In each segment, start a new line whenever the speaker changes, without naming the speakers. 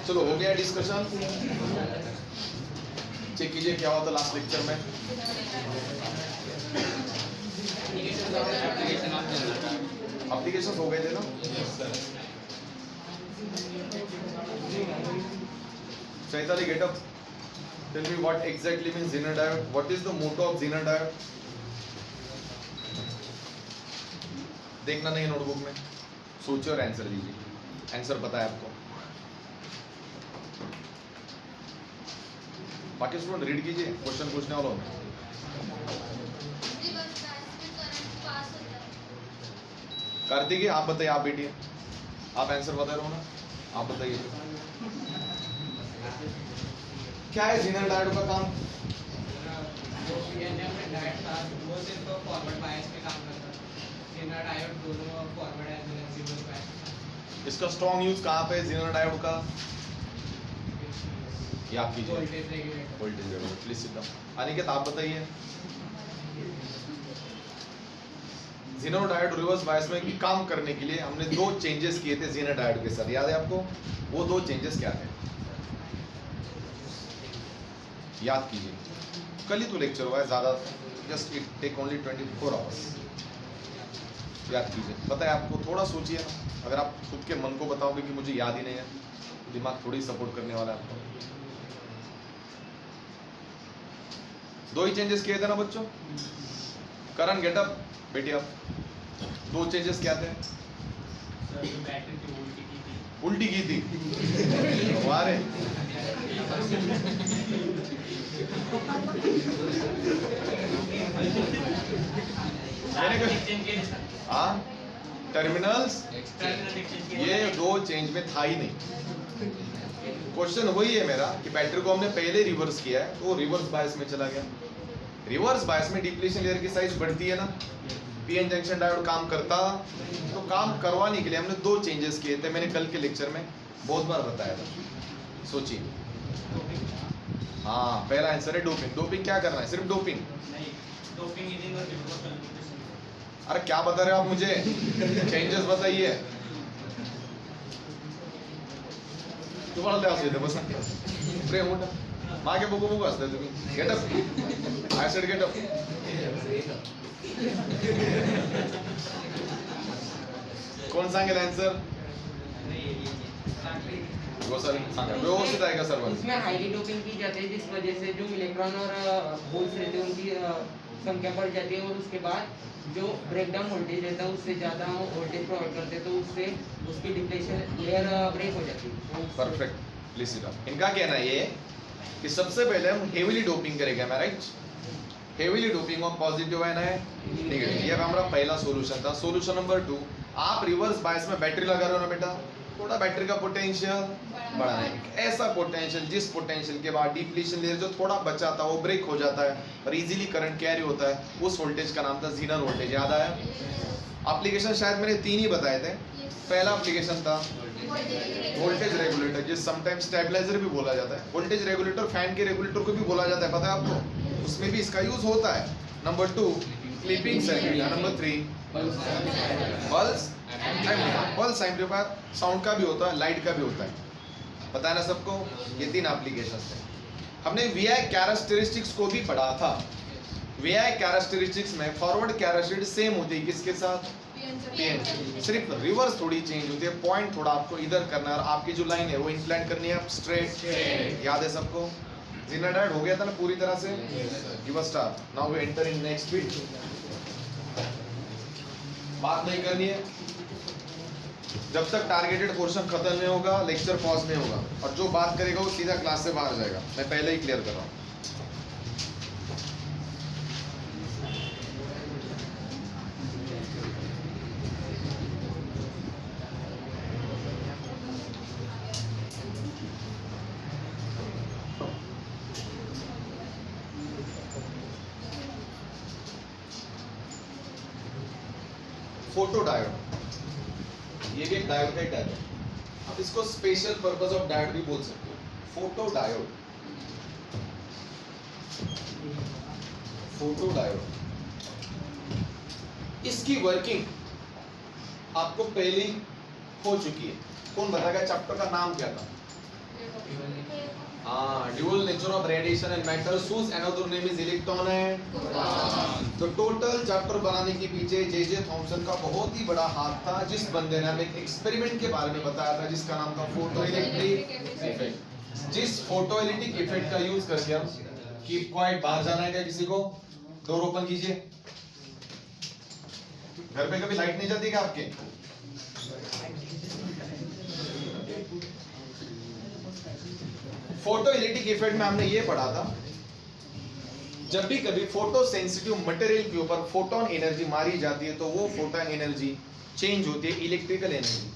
चलो हो गया डिस्कशन। चेक कीजिए क्या होता लास्ट लेक्चर में। एप्लीकेशन हो गए थे ना। Chaitali, get up. Tell me what exactly means Zener diode. What is the motto of Zener diode? देखना नहीं नोटबुक में, सोचिए और आंसर दीजिए। आंसर पता है आपको? बाकी स्टूडेंट रीड कीजिए क्वेश्चन पूछने वालों में। कार्तिक आप बताइए, आप बैठिए, आप आंसर बता रहे हो ना, आप बताइए क्या है जेनर डायोड का काम?
वो सिर्फ फॉरवर्ड बायस पे काम करता है। जेनर डायोड दोनों forward as well as reverse bias.
इसका स्ट्रॉन्ग यूज कहाँ पे है जेनर डायोड का? याद कीजिए,
voltage regulator.
Voltage regulator. Please sit down. Aniket आप बताइए, जेनर डायोड रिवर्स बायस में काम करने के लिए हमने दो चेंजेस किए थे जेनर डायोड के साथ, याद है आपको? वो दो चेंजेस क्या थे? याद कीजिए, कल ही तो लेक्चर हुआ है, ज्यादा just it take only 24 hours. याद कीजिए, पता है आपको? थोड़ा सोचिए ना, अगर आप खुद के मन को बताओगे कि मुझे याद ही नहीं है, दिमाग थोड़ी सपोर्ट करने वाला है आपको। दो ही चेंजेस किए थे ना बच्चों? करण गेट अप, बेटिए आप। दो चेंजेस क्या थे?
सर जो बैटरी थी उल्टी की थी।
उल्टी की थी। वारे हाँ, टर्मिनल्स, ये दो चेंज में था ही नहीं। क्वेश्चन वही है मेरा कि बैटरी को हमने पहले रिवर्स किया है तो रिवर्स बायस में चला गया। रिवर्स बायस में डिप्लीशन लेयर की साइज बढ़ती है ना, पीएन जंक्शन डायोड काम करता, तो काम करवाने के लिए हमने दो चेंजेस किए थे। मैंने कल के लेक्चर में बहुत बार बताया था, सोचिए। हाँ, पहला आंसर है डोपिंग। डोपिंग क्या करना है? सिर्फ डोपिंग?
नहीं, डोपिंग यूजिंग और रिवर्स।
अरे क्या बता रहे हो आप मुझे? चेंजेस बताइए। तुम्हाला द्या असं इथं बसा, प्रेम मोठा मागे बघू बघू असतं तुम्ही। Getup, I said getup. कोण सांगेल आन्सर? सांगा, व्यवस्थित आहे का सर्व?
इसमें हाईली डोपिंग की जाती है जिस वजह से जो इलेक्ट्रॉन और होल्स रहते हैं उनकी संख्या बढ़ जाती है, और उसके बाद जो ब्रेकडाउन वोल्टेज रहता है उससे ज़्यादा हम वोल्टेज प्रोवाइड करते हैं, तो उससे उसकी डिप्लेशन लेयर ब्रेक हो जाती है।
Perfect, please sit down. इनका कहना ये कि सबसे पहले हम हेवीली डोपिंग करेंगे, मैं राइट? हेवीली डोपिंग और पॉजिटिव है ना नेगेटिव। ये हमारा पहला सॉल्यूशन था। सॉल्यूशन नंबर 2, आप रिवर्स बायस में बैटरी लगा रहे हो ना बेटा, थोड़ा बैटरी का पोटेंशियल बढ़ाना है। ऐसा पोटेंशियल जिस पोटेंशियल के बाद डिप्लीशन लेयर जो थोड़ा बचा था वो ब्रेक हो जाता है और इजीली करंट कैरी होता है, उस वोल्टेज का नाम था जीनर वोल्टेज। याद आया? एप्लीकेशन शायद मैंने 3 ही बताए थे। पहला एप्लीकेशन था वोल्टेज रेगुलेटर, जिस समटाइम्स स्टेबलाइजर भी बोला जाता है। वोल्टेज रेगुलेटर फैन के रेगुलेटर को भी बोला जाता है, पता है आपको? उसमें भी इसका यूज होता है। Number 2 clipping circuit, number 3 pulse amplifier, sound का भी होता है, लाइट का भी होता है, पता है ना सबको? ये 3 एप्लीकेशंस थे। हमने वीआई कैरेक्टरिस्टिक्स को भी पढ़ा था। वीआई कैरेक्टरिस्टिक्स में फॉरवर्ड कैरेक्टरिस्टिक सेम होती है किसके साथ? पीएन। सिर्फ रिवर्स थोड़ी चेंज होती है, पॉइंट थोड़ा आपको इधर करना है और आपकी जो लाइन है वो इंप्लांट करनी है स्ट्रेट। याद है सबको? जेनर डायोड हो गया था ना पूरी तरह से? Give a star. Now we enter in next beat. बात नहीं करनी है जब तक टारगेटेड पोर्शन खत्म नहीं होगा, लेक्चर पॉज नहीं होगा, और जो बात करेगा वो सीधा क्लास से बाहर जाएगा। मैं पहले ही क्लियर कर रहा हूँ। फोटो डायोड, ये भी एक डायोड का ही टाइप है। अब इसको स्पेशल पर्पस ऑफ डायोड भी बोल सकते हो। फोटो डायोड, फोटो डायोड, इसकी वर्किंग आपको पहले ही हो चुकी है। कौन बताएगा चैप्टर का नाम क्या था? Dual nature of radiation and matter whose another name is electron है। तो टोटल चैप्टर बनाने के पीछे जे थॉमसन का बहुत ही बड़ा हाथ था, जिस बंदे ने हमें एक एक्सपेरिमेंट के बारे में बताया था जिसका नाम था फोटो इलेक्ट्रिक इफेक्ट। जिस फोटो इलेक्ट्रिक इफेक्ट का यूज करके हम कीप क्वाइट, बाहर जाना है क्या किसी को? डोर ओपन कीजिए। घर पे कभी लाइट नहीं जाती क्या आपके? फोटो इलेक्ट्रिक इफेक्ट में हमने ये पढ़ा था, जब भी कभी फोटो सेंसिटिव मटेरियल के ऊपर फोटोन एनर्जी मारी जाती है तो वो फोटोन एनर्जी चेंज होती है इलेक्ट्रिकल एनर्जी।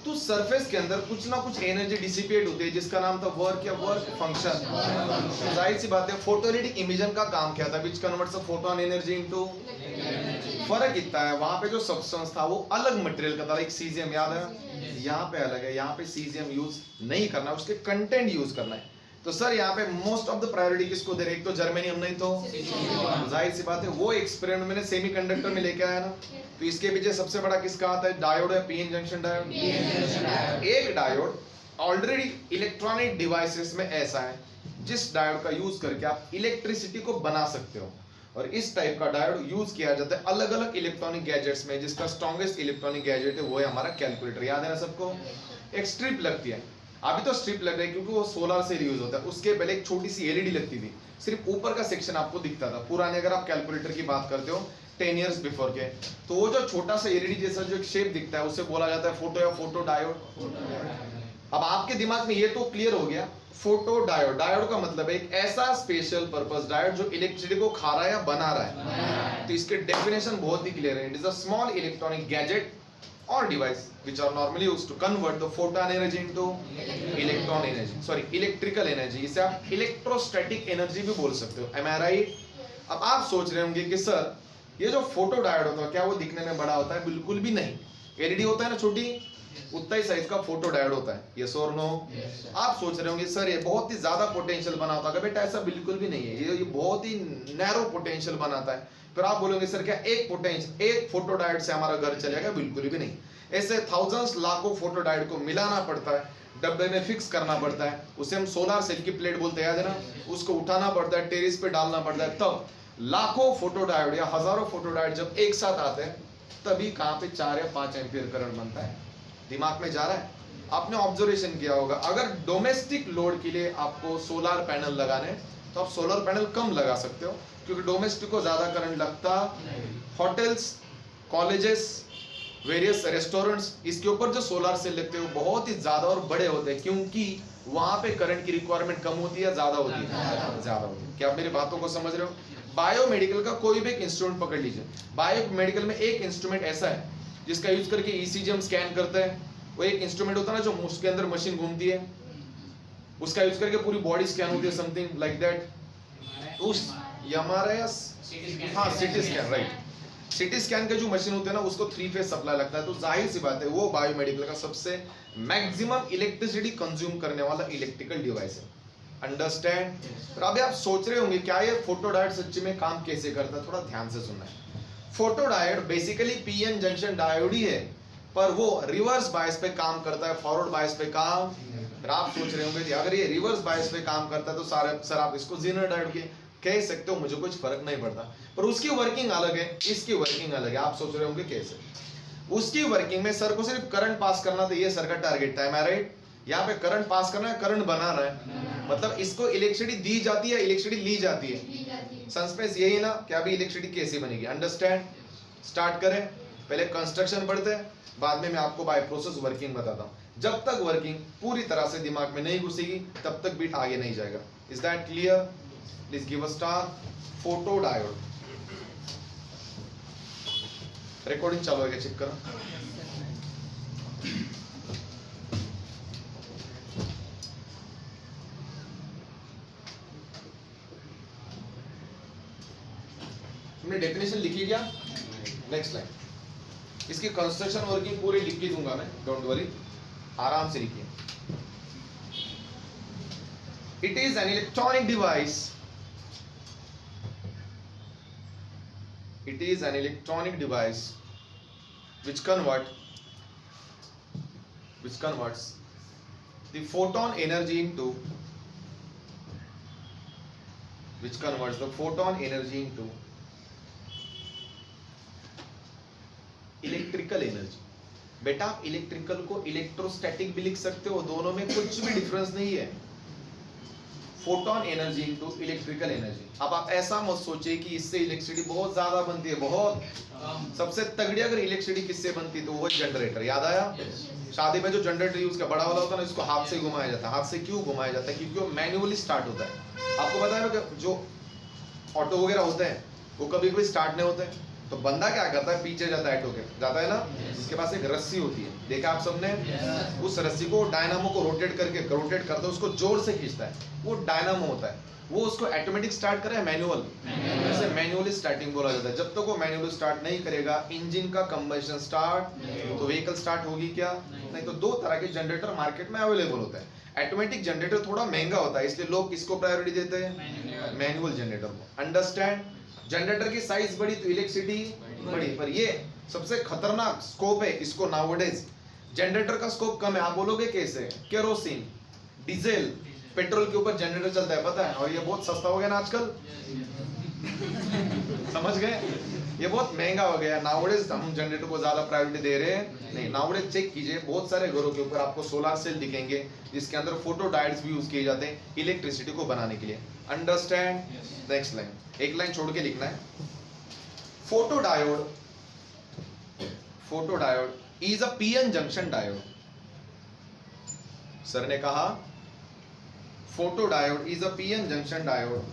तो सरफेस के अंदर कुछ ना कुछ एनर्जी डिसिपेट होती है जिसका नाम था वर्क या वर्क फंक्शन। जाहिर सी बात है फोटो इलेक्ट्रिक इमिशन का काम क्या था? Which converts a photon energy into. फर्क इतना है, वहां पे जो सब्सटेंस था वो अलग मटेरियल का था, लाइक सीजियम, याद है? यहाँ पे अलग है, यहाँ पे सीजियम यूज नहीं करना, उसके कंटेंट यूज करना है। तो सर यहाँ पे मोस्ट ऑफ द प्रायोरिटी किसको दे रहे? एक तो जर्मेनियम, नहीं तो जाहिर सी बात है वो एक्सपेरिमेंट मैंने सेमीकंडक्टर में लेके आया ना, तो इसके पीछे सबसे बड़ा किसका आता है? डायोड या पीएन जंक्शन डायोड। एक डायोड ऑलरेडी इलेक्ट्रॉनिक डिवाइसेस में ऐसा है जिस डायोड का यूज करके आप इलेक्ट्रिसिटी को बना सकते हो, और इस टाइप का डायोड यूज किया जाता है अलग अलग इलेक्ट्रॉनिक गैजेट्स में। जिसका स्ट्रॉन्गेस्ट इलेक्ट्रॉनिक गैजेट है वो है हमारा कैलकुलेटर, याद है ना सबको? एक स्ट्रिप लगती है, अभी तो स्ट्रिप लग रही है क्योंकि वो सोलर से यूज होता है, उसके पहले एक छोटी सी एलईडी लगती थी, सिर्फ ऊपर का सेक्शन आपको दिखता था। पुराने अगर आप कैलकुलेटर की बात करते हो 10 इयर्स बिफोर के, तो वो जो छोटा सा एलईडी जैसा जो शेप दिखता है उसे बोला जाता है फोटो या फोटो डायोड। अब आपके दिमाग में ये तो क्लियर हो गया, फोटो डायोड, डायोड का मतलब है एक ऐसा स्पेशल पर्पस डायोड जो इलेक्ट्रिसिटी को खा रहा है या बना रहा है। तो इसके डेफिनेशन बहुत ही क्लियर है। It is a small electronic gadget or device which are normally used to convert the photon energy into electron energy, sorry electrical energy। इसे आप इलेक्ट्रोस्टैटिक एनर्जी भी बोल सकते हो, am I right? अब आप सोच रहे होंगे कि सर ये जो फोटो डायोड होता है क्या वो दिखने में बड़ा होता है? बिल्कुल भी नहीं। एलईडी होता है ना छोटी, उतना ही साइज का फोटो डायोड होता है, यस और नो? आप सोच रहे होंगे सर ये बहुत ही ज्यादा पोटेंशियल बनाता है, बेटा ऐसा बिल्कुल भी नहीं है, ये बहुत ही नैरो पोटेंशियल बनाता है। फिर आप बोलोगे सर क्या एक फोटो डायोड से हमारा घर चलेगा? बिल्कुल भी नहीं। ऐसे थाउजेंड्स लाखों फोटो डायोड को मिलाना पड़ता है, डब्बे में फिक्स करना पड़ता है, उसे हम सोलर सेल की प्लेट बोलते हैं, याद है ना? उसको उठाना पड़ता है, टेरेस पे डालना पड़ता है, तब लाखों फोटो डायोड या हजारों फोटो डायोड जब एक साथ आते हैं तभी कहाँ पे 4 या 5 एम्पियर करंट बनता है। दिमाग में जा रहा है? आपने ऑब्जर्वेशन किया होगा, अगर डोमेस्टिक लोड के लिए आपको सोलर पैनल लगाने तो आप सोलर पैनल कम लगा सकते हो क्योंकि डोमेस्टिक को ज्यादा करंट लगता। होटल्स, कॉलेजेस, वेरियस रेस्टोरेंट्स, इसके ऊपर जो सोलर सेल लगते हैं वो बहुत ही ज्यादा और बड़े होते हैं क्योंकि वहां पे करंट की रिक्वायरमेंट कम होती है, ज्यादा होती है? ज्यादा होती है। क्या आप मेरी बातों को समझ रहे हो? बायोमेडिकल का कोई भी एक इंस्ट्रूमेंट पकड़ लीजिए, बायोमेडिकल में एक इंस्ट्रूमेंट ऐसा है जिसका यूज करके ईसीजी हम स्कैन करते हैं। वो एक इंस्ट्रूमेंट होता है ना जो उसके अंदर मशीन घूमती है, उसका यूज करके पूरी बॉडी स्कैन होती है, समथिंग लाइक दैट। उस हमारा हाँ CT scan, right. CT scan का जो मशीन होता है ना उसको 3 फेज सप्लाई लगता है, तो जाहिर सी बात है वो बायोमेडिकल का सबसे मैक्सिमम इलेक्ट्रिसिटी कंज्यूम करने वाला इलेक्ट्रिकल डिवाइस है। अंडरस्टैंड? तो अभी आप सोच रहे होंगे क्या ये फोटो डायोड सच्ची में काम कैसे करता है? थोड़ा ध्यान से सुनना है। Photo diode basically PN junction diode ही है, पर वो रिवर्स बायस पे काम करता है, फॉरवर्ड बायस पे काम। फिर आप सोच रहे होंगे अगर ये रिवर्स बायस पे काम करता है तो सर आप इसको जीनर डायोड के कह सकते हो, मुझे कुछ फर्क नहीं पड़ता, पर उसकी वर्किंग अलग है, इसकी वर्किंग अलग है। आप सोच रहे होंगे कैसे? उसकी वर्किंग में सर को सिर्फ करंट पास करना था, ये सर का टारगेट था, एम आई राइट? यहाँ पे करंट पास करना है, करंट बना रहा है, मतलब इसको इलेक्ट्रिसिटी दी जाती है, इलेक्ट्रिसिटी ली जाती है। सस्पेंस यही ना कि अभी इलेक्ट्रिसिटी कैसे बनेगी। अंडरस्टैंड? स्टार्ट करें। पहले कंस्ट्रक्शन पढ़ते हैं, बाद में मैं आपको बाय प्रोसेस वर्किंग बताता हूँ। जब तक वर्किंग पूरी तरह से दिमाग में नहीं घुसेगी तब तक बीट आगे नहीं जाएगा। Is that clear? Please give a star. Photo diode recording चालू है क्या? चेक करो। तुमने डेफिनेशन लिखी क्या? Next line. इसकी कंस्ट्रक्शन वर्किंग पूरी लिख के दूंगा मैं, डोंट वरी, आराम से लिखिए। It is an electronic device, it is an electronic device which converts the photon energy into, which converts the photon energy into electrical energy. बेटा आप इलेक्ट्रिकल को इलेक्ट्रोस्टैटिक भी लिख सकते हो, दोनों में कुछ भी डिफरेंस नहीं है। Photon energy into electrical energy. अब आप ऐसा मत सोचिए कि इससे इलेक्ट्रिसिटी बहुत ज्यादा बनती है, बहुत। सबसे तगड़ी अगर इलेक्ट्रिसिटी किससे बनती तो वो जनरेटर। याद आया? शादी में जो जनरेटर यूज का बड़ा वाला होता है ना, इसको हाथ से घुमाया जाता है। हाथ से क्यों घुमाया जाता है? क्योंकि वो मैन्युअली स्टार्ट होता है। आपको पता है कि जो ऑटो वगैरह होते हैं वो कभी कभी स्टार्ट नहीं होते हैं, तो बंदा क्या करता है, पीछे जाता है, जाता है ना, उसके पास एक रस्सी होती है, देखा आप सबने? उस रस्सी को डायनामो को रोटेट करता है, उसको जोर से खींचता है, वो डायनामो होता है। वो उसको ऑटोमेटिक स्टार्ट करे मैनुअल, जैसे मैनुअली स्टार्टिंग बोला जाता है। जब तक वो मैनुअली स्टार्ट नहीं करेगा, इंजन का कंबशन स्टार्ट तो व्हीकल स्टार्ट होगी क्या? नहीं। तो दो तरह के जनरेटर मार्केट में अवेलेबल होते हैं। ऑटोमेटिक जनरेटर थोड़ा महंगा होता है, इसलिए लोग किसको प्रायोरिटी देते हैं? मैनुअल जनरेटर को। अंडरस्टैंड? जनरेटर की साइज बड़ी तो इलेक्ट्रिसिटी बड़ी, पर ये सबसे खतरनाक स्कोप है इसको नाउअडेज। जनरेटर का स्कोप कम है। आप बोलोगे कैसे? केरोसिन, डीजल, पेट्रोल के ऊपर जनरेटर चलता है, पता है? और ये बहुत सस्ता हो गया ना आजकल, समझ गए? ये बहुत महंगा हो गया। नाउअडेज हम जनरेटर को ज्यादा प्रायोरिटी दे रहे हैं नहीं। नाउअडेज चेक कीजिए, बहुत सारे घरों के ऊपर आपको सोलर सेल दिखेंगे जिसके अंदर फोटो डायोड्स भी यूज किए जाते हैं इलेक्ट्रिसिटी को बनाने के लिए। अंडरस्टैंड? नेक्स्ट लाइन, एक लाइन छोड़ के लिखना है। Photo diode is a PN junction diode. Sir ने कहा photo diode is a PN junction diode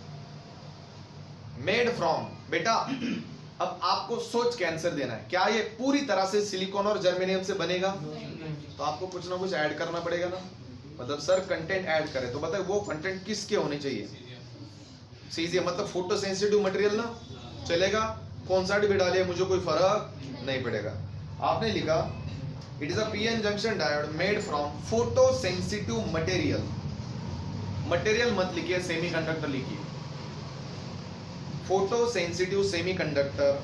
made from. बेटा अब आपको सोच के आंसर देना है, क्या ये पूरी तरह से सिलिकॉन और जर्मेनियम से बनेगा? तो आपको कुछ ना कुछ ऐड करना पड़ेगा ना। मतलब सर कंटेंट ऐड करे तो बताए वो कंटेंट किसके होने चाहिए? सीजीएम, मतलब फोटो सेंसिटिव मटेरियल ना, चलेगा? कौन सा भी डालिए, मुझे कोई फर्क नहीं पड़ेगा। आपने लिखा it is a PN junction diode made from photo sensitive material. Material मत लिखिए, सेमीकंडक्टर लिखिए। Photo sensitive semiconductor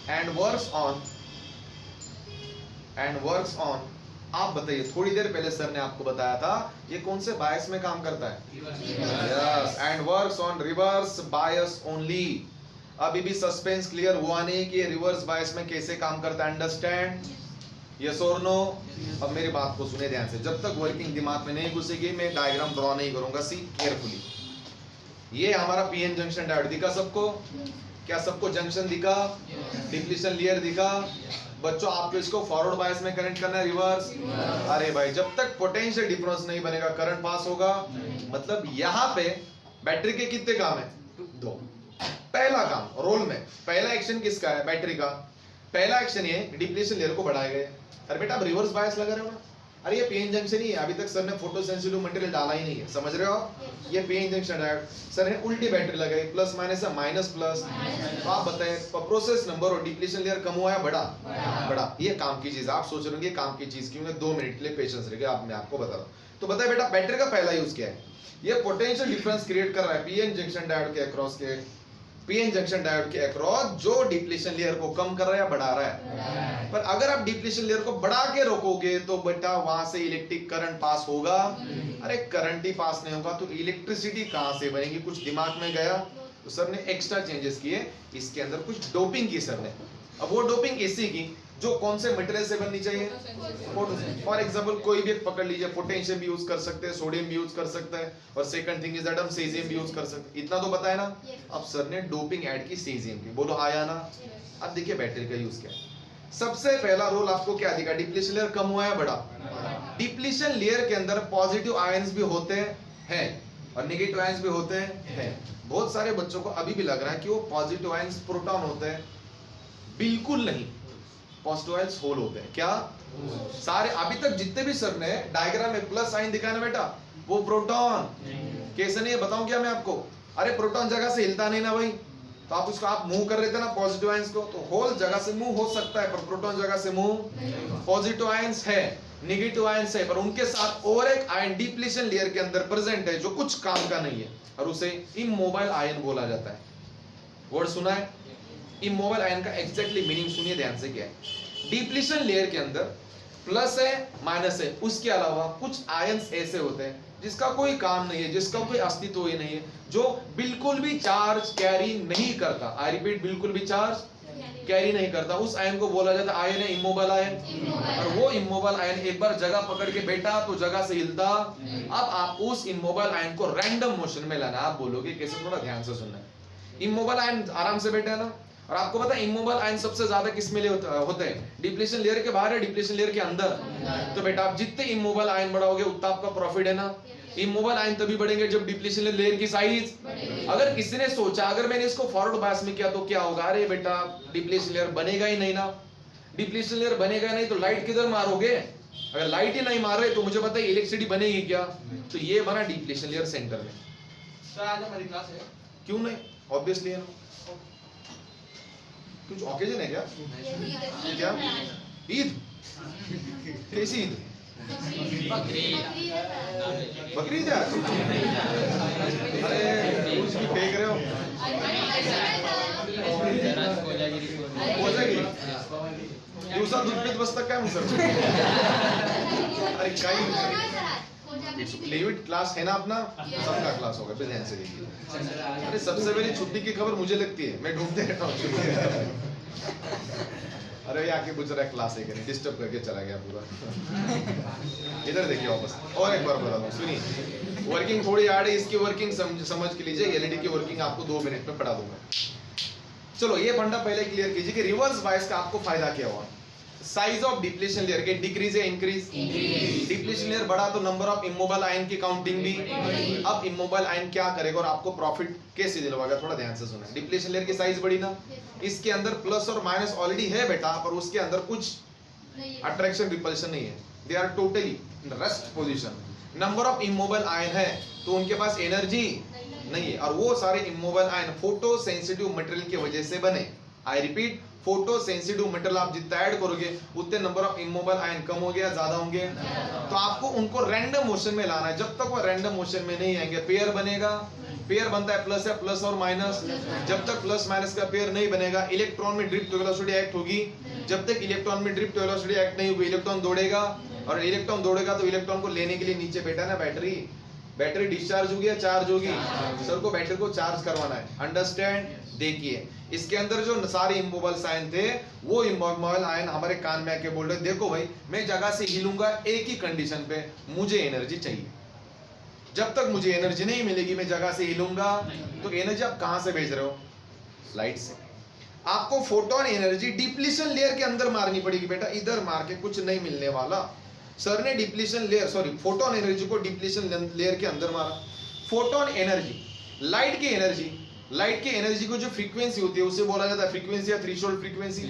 and works on. आप बताइए, थोड़ी देर पहले सर ने आपको बताया था ये कौन से बायस में काम करता है? Yes, and works on reverse bias only. अभी भी सस्पेंस क्लियर हुआ नहीं कि ये रिवर्स बायस में कैसे काम करता है। अंडरस्टैंड? यस और नो? अब मेरी बात को सुने ध्यान से, जब तक वर्किंग दिमाग में नहीं घुसेगी मैं डायग्राम ड्रॉ नहीं करूंगा। See carefully. ये हमारा पीएन जंक्शन डायोड दिखा सबको? क्या सबको जंक्शन दिखा? डिप्लीशन लेयर दिखा? बच्चों आपको इसको फॉरवर्ड बायस में कनेक्ट करना है, रिवर्स? अरे भाई, जब तक पोटेंशियल डिफरेंस नहीं बनेगा करंट पास होगा। मतलब यहाँ पे बैटरी के कितने काम है? दो। पहला काम रोल में, पहला एक्शन किसका है? बैटरी का। पहला एक्शन ये डिप्लीशन लेयर को बढ़ाएगा। अरे बेटा आप रिवर्स बायस लगा रहे हो ना? अरे ये पीएन जंक्शन ही है, अभी तक सर ने फोटो सेंसिटिव मटेरियल डाला ही नहीं है, समझ रहे हो? ये पीएन जंक्शन डायोड सर ने उल्टी बैटरी लगाई, प्लस माइनस है, माइनस प्लस। तो आप बताएं प्रोसेस नंबर और डिप्लीशन लेयर कम हुआ है बड़ा? ये काम की चीज। आप सोच रहे होंगे काम की चीज क्यों? 2 मिनट के लिए पेशेंस रखिए, मैं आपको बता रहा हूँ। तो बताए बेटा बैटरी का पहला यूज क्या है? ये पोटेंशियल डिफरेंस क्रिएट कर रहा है पीएन जंक्शन डायोड के अक्रॉस जो डिप्लीशन लेयर को कम कर रहा है या बढ़ा रहा है? पर अगर आप डिप्लीशन लेयर को बढ़ा के रोकोगे तो बेटा वहां से इलेक्ट्रिक करंट पास होगा? अरे करंट ही पास नहीं होगा तो इलेक्ट्रिसिटी कहां से बनेगी? कुछ दिमाग में गया? तो सर ने एक्स्ट्रा चेंजेस किए, इसके अंदर कुछ डोपिंग की सर ने। अब वो डोपिंग ऐसी की जो कौन से मटेरियल से बननी चाहिए? फॉर एग्जांपल कोई भी पकड़ लीजिए, पोटेशियम भी यूज कर सकते हैं, सोडियम भी यूज कर सकते हैं, और सेकंड थिंग इज दैट हम सीजियम भी यूज कर सकते हैं। इतना तो पता है ना? अब सर ने डोपिंग ऐड की सीजियम की। बोलो आया ना? अब देखिए बैटरी का यूज क्या है। सबसे पहला रोल आपको क्या दिखा? डिप्लीशन लेयर कम हुआ है बड़ा? डिप्लीशन लेयर के अंदर पॉजिटिव आयंस भी होते हैं और नेगेटिव आयंस भी होते हैं। बहुत सारे बच्चों को अभी भी लग रहा है कि वो पॉजिटिव आयंस प्रोटॉन होते हैं, बिल्कुल नहीं। पॉजिटिव आयंस होल होते हैं। क्या? सारे अभी तक जितने भी सर ने डायग्राम में प्लस साइन दिखाया ना बेटा, वो प्रोटॉन। कैसे नहीं है बताऊं क्या मैं आपको? अरे प्रोटॉन जगह से हिलता नहीं ना भाई, तो आप उसको आप मूव कर रहे थे ना पॉजिटिव आयंस को, तो होल जगह से मूव हो सकता है पर प्रोटॉन जगह से मूव। पॉजिटिव आयंस है, नेगेटिव आयंस है, पर उनके साथ और एक आयन डिप्लीशन लेयर के अंदर प्रेजेंट है जो कुछ काम का नहीं है, और उसे इमोबाइल आयन बोला जाता है। वर्ड सुना है? इमोबाइल आयन का एग्जैक्टली मीनिंग सुनिए ध्यान से क्या है। डिप्लीशन लेयर के अंदर प्लस है माइनस है, उसके अलावा कुछ आयंस ऐसे होते हैं जिसका कोई काम नहीं है, जिसका कोई अस्तित्व ही नहीं है, जो बिल्कुल भी चार्ज कैरी नहीं करता। आई रिपीट, बिल्कुल भी चार्ज कैरी नहीं करता। उस आयन को बोला जाता है आयन है इमोबाइल आयन। और वो इमोबाइल आयन एक बार जगह पकड़ के बैठा तो जगह से हिलता। अब आप उस इमोबाइल आयन को रैंडम मोशन में लाना। आप बोलोगे कैसे, थोड़ा ध्यान से सुनना। इमोबाइल आयन आराम से बैठे है ना, और आपको पता है इमोबाइल आयन सबसे ज्यादा किस में होते हैं? डिप्लीशन लेयर के बाहर है, डिप्लीशन लेयर के अंदर। तो बेटा आप जितने इमोबाइल आयन बढ़ाओगे उतना आपका प्रॉफिट है ना। इमोबाइल आयन तभी बढ़ेंगे जब डिप्लीशन लेयर की साइज। अगर किसी ने सोचा अगर मैंने इसको फॉरवर्ड बायस में किया तो क्या होगा, अरे बेटा डिप्लीशन लेयर बनेगा ही नहीं ना। डिप्लीशन लेयर बनेगा नहीं तो लाइट किधर मारोगे? अगर लाइट ही नहीं मार रहे तो मुझे पता है इलेक्ट्रिसिटी बनेगी क्या? तो ये बना डिप्लीशन लेयर सेंटर में।
सर आज हमारी क्लास है।
क्यों नहीं, ऑब्वियसली है ना। कुछ ओकेजन है क्या? क्या ईद? कैसी ईद? बकरीद है। अरे कुछ भी फेंक रहे हो। कोजागिरी दिवसा दूध पीत बसता काय मग सर? अरे काही लिमिट क्लास है ना अपना, सबका क्लास होगा, फिर ध्यान से देखिए। अरे सबसे पहले छुट्टी की खबर मुझे लगती है, मैं ढूंढते रहता हूँ छुट्टी। अरे ये आके गुजरा क्लास एक डिस्टर्ब करके चला गया पूरा। इधर देखिए वापस, और एक बार बता दूं, सुनिए। वर्किंग थोड़ी हार्ड है, इसकी वर्किंग समझ के लीजिए। एलईडी की वर्किंग आपको 2 मिनट में पढ़ा दूंगा। चलो ये फंडा पहले क्लियर कीजिए कि रिवर्स बायस का आपको फायदा क्या हुआ। साइज ऑफ डिप्लीशन लेयर के डिक्रीज या इंक्रीज? डिप्लीशन लेयर बढ़ा तो नंबर ऑफ इमोबाइल आयन की काउंटिंग भी। अब इमोबाइल आयन क्या करेगा और आपको प्रॉफिट कैसे दिलवाएगा, थोड़ा ध्यान से सुने। डिप्लीशन लेयर की साइज बढ़ी ना, इसके अंदर प्लस और माइनस ऑलरेडी है बेटा, पर उसके अंदर कुछ अट्रैक्शन रिपल्शन नहीं है। They are totally rest position. Number of immobile ion है तो उनके पास एनर्जी नहीं है, और वो सारे immobile ion photo sensitive material की वजह से बने। I repeat, photo sensitive material आप जितना ऐड करोगे उतने नंबर ऑफ इमोबाइल आयन कम हो गया, ज्यादा होंगे। तो आपको उनको रैंडम मोशन में लाना है। जब तक वो रैंडम मोशन में नहीं आएंगे, पेयर बनेगा। पेयर बनता है प्लस है, प्लस और माइनस। जब तक प्लस माइनस का पेयर नहीं बनेगा, इलेक्ट्रॉन में ड्रिफ्ट वेलोसिटी एक्ट होगी। जब तक इलेक्ट्रॉन में ड्रिफ्ट वेलोसिटी एक्ट नहीं होगी, इलेक्ट्रॉन दौड़ेगा, और इलेक्ट्रॉन दौड़ेगा तो इलेक्ट्रॉन को लेने के लिए नीचे बैठा ना बैटरी। बैटरी डिस्चार्ज होगी या चार्ज होगी? सर को बैटरी को चार्ज करवाना है। अंडरस्टैंड? देखिए इसके अंदर जो सारे इमोबाइल आयन थे, वो इमोबाइल आयन हमारे कान में आके बोल रहे देखो भाई मैं जगह से हिलूंगा एक ही कंडीशन पे, मुझे एनर्जी चाहिए। जब तक मुझे एनर्जी नहीं मिलेगी मैं जगह से हिलूंगा। तो एनर्जी आप कहां से भेज रहे हो? लाइट से। आपको फोटोन एनर्जी डिप्लीशन लेयर के अंदर मारनी पड़ेगी बेटा, इधर मार के कुछ नहीं मिलने वाला। सर ने डिप्लीशन लेयर फोटोन एनर्जी को डिप्लीशन लेयर के अंदर मारा। फोटोन एनर्जी लाइट की एनर्जी को जो फ्रीक्वेंसी होती है उसे बोला जाता है फ्रीक्वेंसी या थ्रेशोल्ड फ्रीक्वेंसी।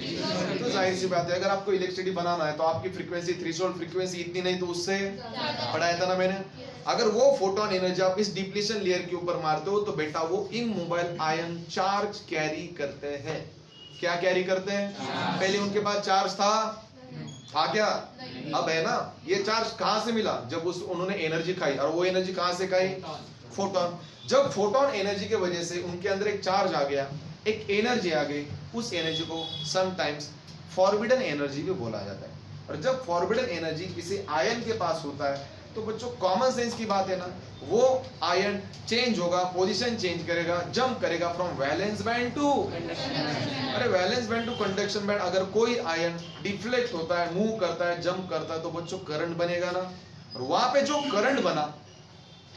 तो जाहिर सी बात है अगर आपको इलेक्ट्रिसिटी बनाना है तो आपकी फ्रीक्वेंसी थ्रेशोल्ड फ्रीक्वेंसी इतनी नहीं तो उससे पढ़ाया था ना मैंने। अगर वो फोटोन एनर्जी आप इस डिप्लीशन लेयर के ऊपर मारते हो तो बेटा वो इमोबाइल आयन चार्ज कैरी करते हैं। क्या कैरी करते हैं? पहले उनके पास चार्ज था क्या? अब है ना। ये चार्ज कहां से मिला? जब उन्होंने एनर्जी खाई, और वो एनर्जी कहां से खाई? फोटोन। जब फोटोन एनर्जी की वजह से उनके अंदर एक चार्ज आ गया, एक एनर्जी आ गई, उस एनर्जी को समटाइम्स फॉरबिडन एनर्जी भी बोला जाता है। और जब फॉरबिडन एनर्जी किसी आयन के पास होता है तो बच्चों कॉमन सेंस की बात है ना, वो आयन चेंज होगा, पोजीशन चेंज करेगा, जंप करेगा फ्रॉम वैलेंस बैंड टू अरे valence band to conduction band. अगर कोई आयन डिफ्लेक्ट होता है, मूव करता है, जंप करता है तो बच्चों करंट बनेगा ना। और वहां पे जो करंट बना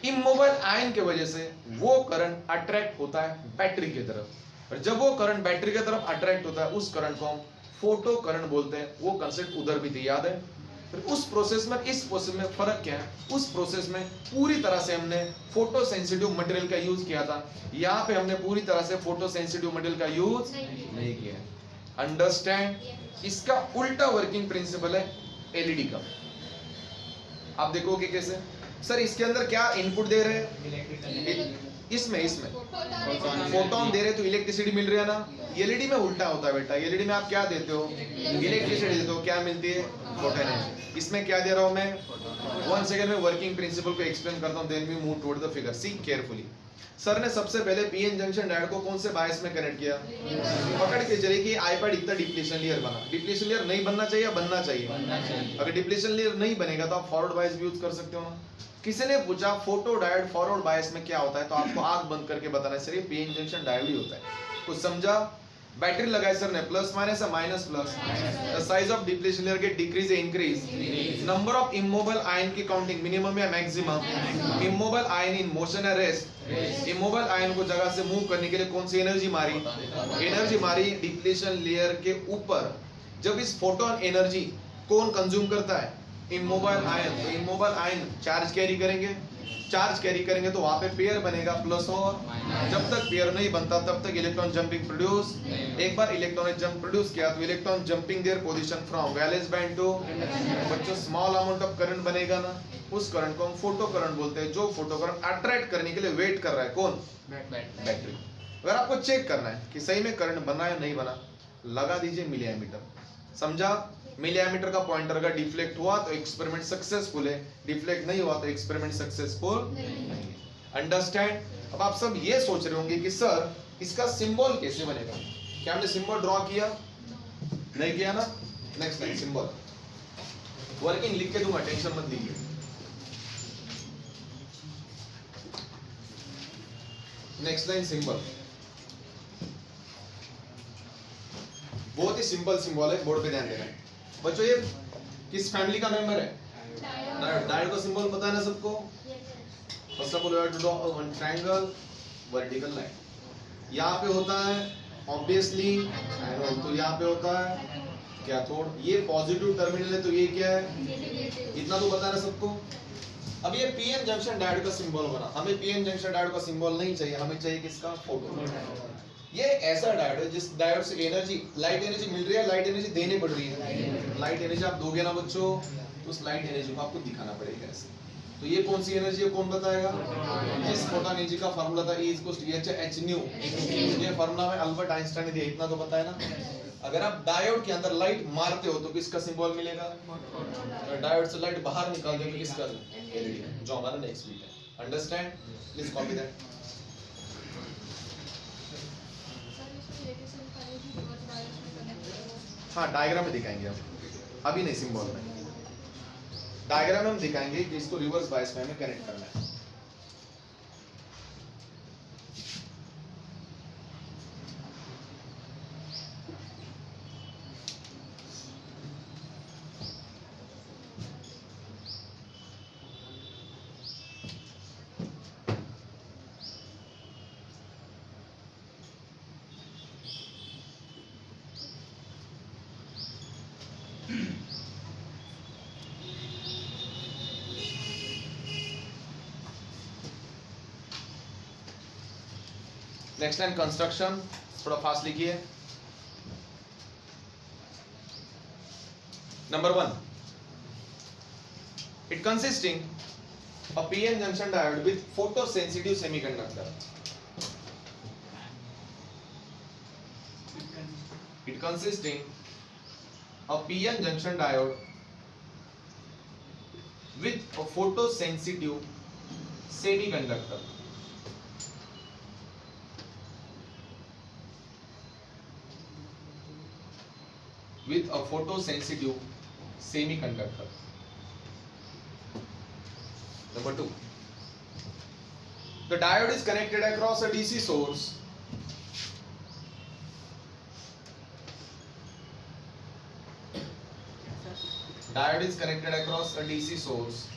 इमोबाइल आयन के वजह से, वो करंट अट्रैक्ट होता है बैटरी की तरफ। और जब वो करंट बैटरी की तरफ अट्रैक्ट होता है उस करंट को हम फोटो करंट बोलते हैं। वो कंसेप्ट उधर भी थी, याद है? फिर उस प्रोसेस में इस प्रोसेस में फर्क क्या है? उस प्रोसेस में पूरी तरह से हमने फोटो सेंसिटिव मटेरियल का यूज किया था, यहाँ पे हमने पूरी तरह से फोटो सेंसिटिव मटेरियल का यूज नहीं किया। अंडरस्टैंड? इसका उल्टा वर्किंग प्रिंसिपल है एलईडी का। आप देखोगे कैसे? सर इसके अंदर क्या इनपुट दे रहे हैं? इसमें फोटोन दे रहे तो इलेक्ट्रिसिटी मिल रही है ना। एलईडी में उल्टा होता है बेटा। एलईडी में आप क्या देते हो? इलेक्ट्रिसिटी देते हो, क्या मिलती है? Photo energy. इसमें क्या दे रहा हूं मैं? 1 सेकंड में वर्किंग प्रिंसिपल को एक्सप्लेन करता हूं, then we move toward the figure. See carefully. Sir ने सबसे पहले पीएन जंक्शन डायोड को कौन से बायस में कनेक्ट किया? पकड़ के चले कि आईपैड इतना डिप्लीशन लेयर बना। डिप्लीशन लेयर नहीं बनना चाहिए या बनना चाहिए? अगर डिप्लीशन लेयर नहीं बनेगा तो आप फॉरवर्ड बायस भी यूज कर सकते हो ना। किसी ने पूछा फोटो डायोड फॉरवर्ड बायस में क्या होता है, तो आपको आंख बंद करके बताना है सर ये पीएन जंक्शन डायोड ही होता है। कुछ समझा? बैटरी लगाए सर ने, प्लस माइनस या minus plus. The size of depletion layer get decrease या increase. Number of immobile ion की काउंटिंग मिनिमम या maximum. Immobile ion in motion या रेस्ट। इमोबल आयन को जगह से मूव करने के लिए कौन सी एनर्जी मारी? एनर्जी मारी डिप्लीशन लेयर के ऊपर। जब इस फोटोन एनर्जी कौन कंज्यूम करता है? Immovable ion. तो इमोबल आयन चार्ज कैरी करेंगे, चार्ज कैरी करेंगे तो वहां पे पेयर बनेगा प्लस और। जब तक पेयर नहीं बनता तब तक इलेक्ट्रॉन जंपिंग प्रोड्यूस। एक बार इलेक्ट्रॉन ने जंप प्रोड्यूस किया तो electron jumping there position from valence band to. बच्चों स्मॉल अमाउंट ऑफ करंट बनेगा ना, उस करंट को हम फोटो करंट बोलते हैं। जो फोटो करंट अट्रैक्ट करने के लिए वेट कर रहा है कौन? बैटरी। अगर आपको चेक करना है कि सही में करंट बना या नहीं बना, लगा दीजिए मिलिएमीटर। समझा? मिलिएमीटर का पॉइंटर अगर डिफ्लेक्ट हुआ तो एक्सपेरिमेंट सक्सेसफुल है, डिफ्लेक्ट नहीं हुआ तो एक्सपेरिमेंट सक्सेसफुल नहीं है। अंडरस्टैंड? अब आप सब ये सोच रहे होंगे कि सर इसका सिंबल कैसे बनेगा? क्या हमने सिंबल ड्रॉ किया? नहीं किया ना? Next line symbol. वर्किंग लिख के दूंगा, टेंशन मत लीजिए। Next line symbol. बहुत ही सिंपल सिंबल है, बोर्ड पे ध्यान देना है बच्चों। ये किस फैमिली का मेंबर है? डायोड का सिंबल पता है ना सबको? First of all you have to draw one triangle, vertical line. यहाँ पे होता है ऑब्वियसली एनोड, तो यहाँ पे होता है कैथोड। ये पॉजिटिव टर्मिनल है तो ये क्या है? इतना तो पता है ना सबको। अब ये पीएन जंक्शन डायोड का सिंबल बना। हमें पीएन जंक्शन डायोड का सिंबल नहीं चाहिए, हमें चाहिए किसका? फोटो। ये ऐसा डायोड है जिस डायोड से एनर्जी, लाइट एनर्जी मिल रही है, लाइट एनर्जी देनी पड़ रही है। लाइट एनर्जी आप दोगे ना बच्चों, तो उस लाइट एनर्जी को आपको दिखाना पड़ेगा ऐसे। तो ये कौन सी एनर्जी है, कौन बताएगा? इस फोटॉन एनर्जी का फार्मूला था E = h न्यू। ये फार्मूला में अल्बर्ट आइंस्टाइन ने दिया, इतना तो पता है ना। अगर आप डायोड के अंदर लाइट मारते हो तो किसका सिंबल मिलेगा? डायोड से लाइट बाहर निकाल देंगे किसका? एलईडी, जो हमारा नेक्स्ट बीट है। अंडरस्टैंड? Please copy that. हाँ, डायग्राम में दिखाएंगे हम, अभी नहीं सिंबल में। डायग्राम में हम दिखाएंगे कि इसको रिवर्स बायस में हमें कनेक्ट करना है। नेक्स्ट लाइन कंस्ट्रक्शन, थोड़ा फास्ट लिखिए। Number 1, it consisting a PN junction diode with photosensitive semiconductor. It consisting a PN junction diode with a photosensitive semiconductor. With a photosensitive semiconductor. Number 2, the diode is connected across a DC source diode is connected across a DC source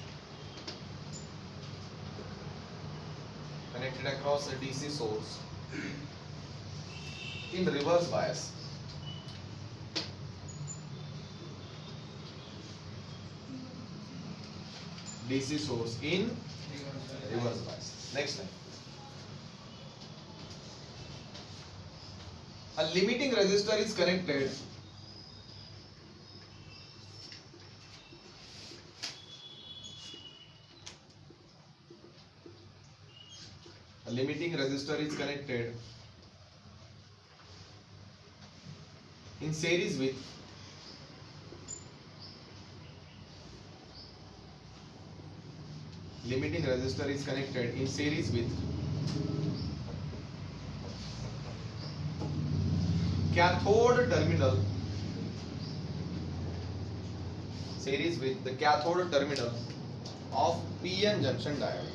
in reverse bias. DC source in reverse bias. Next line. A limiting resistor is connected in series with limiting resistor is connected in series with cathode terminal, series with the cathode terminal of PN junction diode.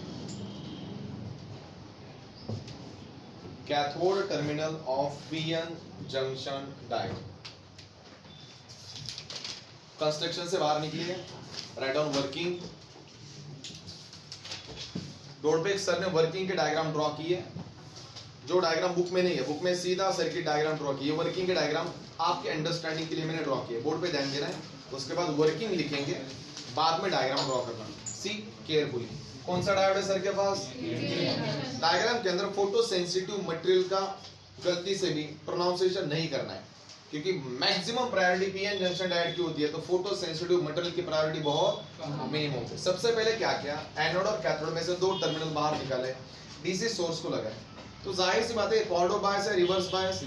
Cathode terminal of PN junction diode. Construction से बाहर निकलिए, write down working. Board पे sir ने working के diagram draw किए, जो diagram book में नहीं है, बुक में सीधा सर्किट डायग्राम ड्रॉ किए। वर्किंग के डायग्राम आपके अंडरस्टैंडिंग के लिए मैंने ड्रॉ किए, बोर्ड पे ध्यान देना है। उसके बाद वर्किंग लिखेंगे, बाद में डायग्राम ड्रॉ करना। See carefully. कौन सा डायोड है सर के पास? डायग्राम के अंदर फोटो सेंसिटिव मटेरियल का गलती से भी प्रोनाउंसिएशन नहीं करना है, क्योंकि maximum priority PN junction diode की होती है, तो फोटो सेंसिटिव मटेरियल की प्रायोरिटी बहुत मिनिमम है। सबसे पहले क्या किया, एनोड और कैथोड में से दो टर्मिनल बाहर निकाले, डीसी सोर्स को लगाए। तो जाहिर सी बात है, फॉरवर्ड बायस है, रिवर्स बायस,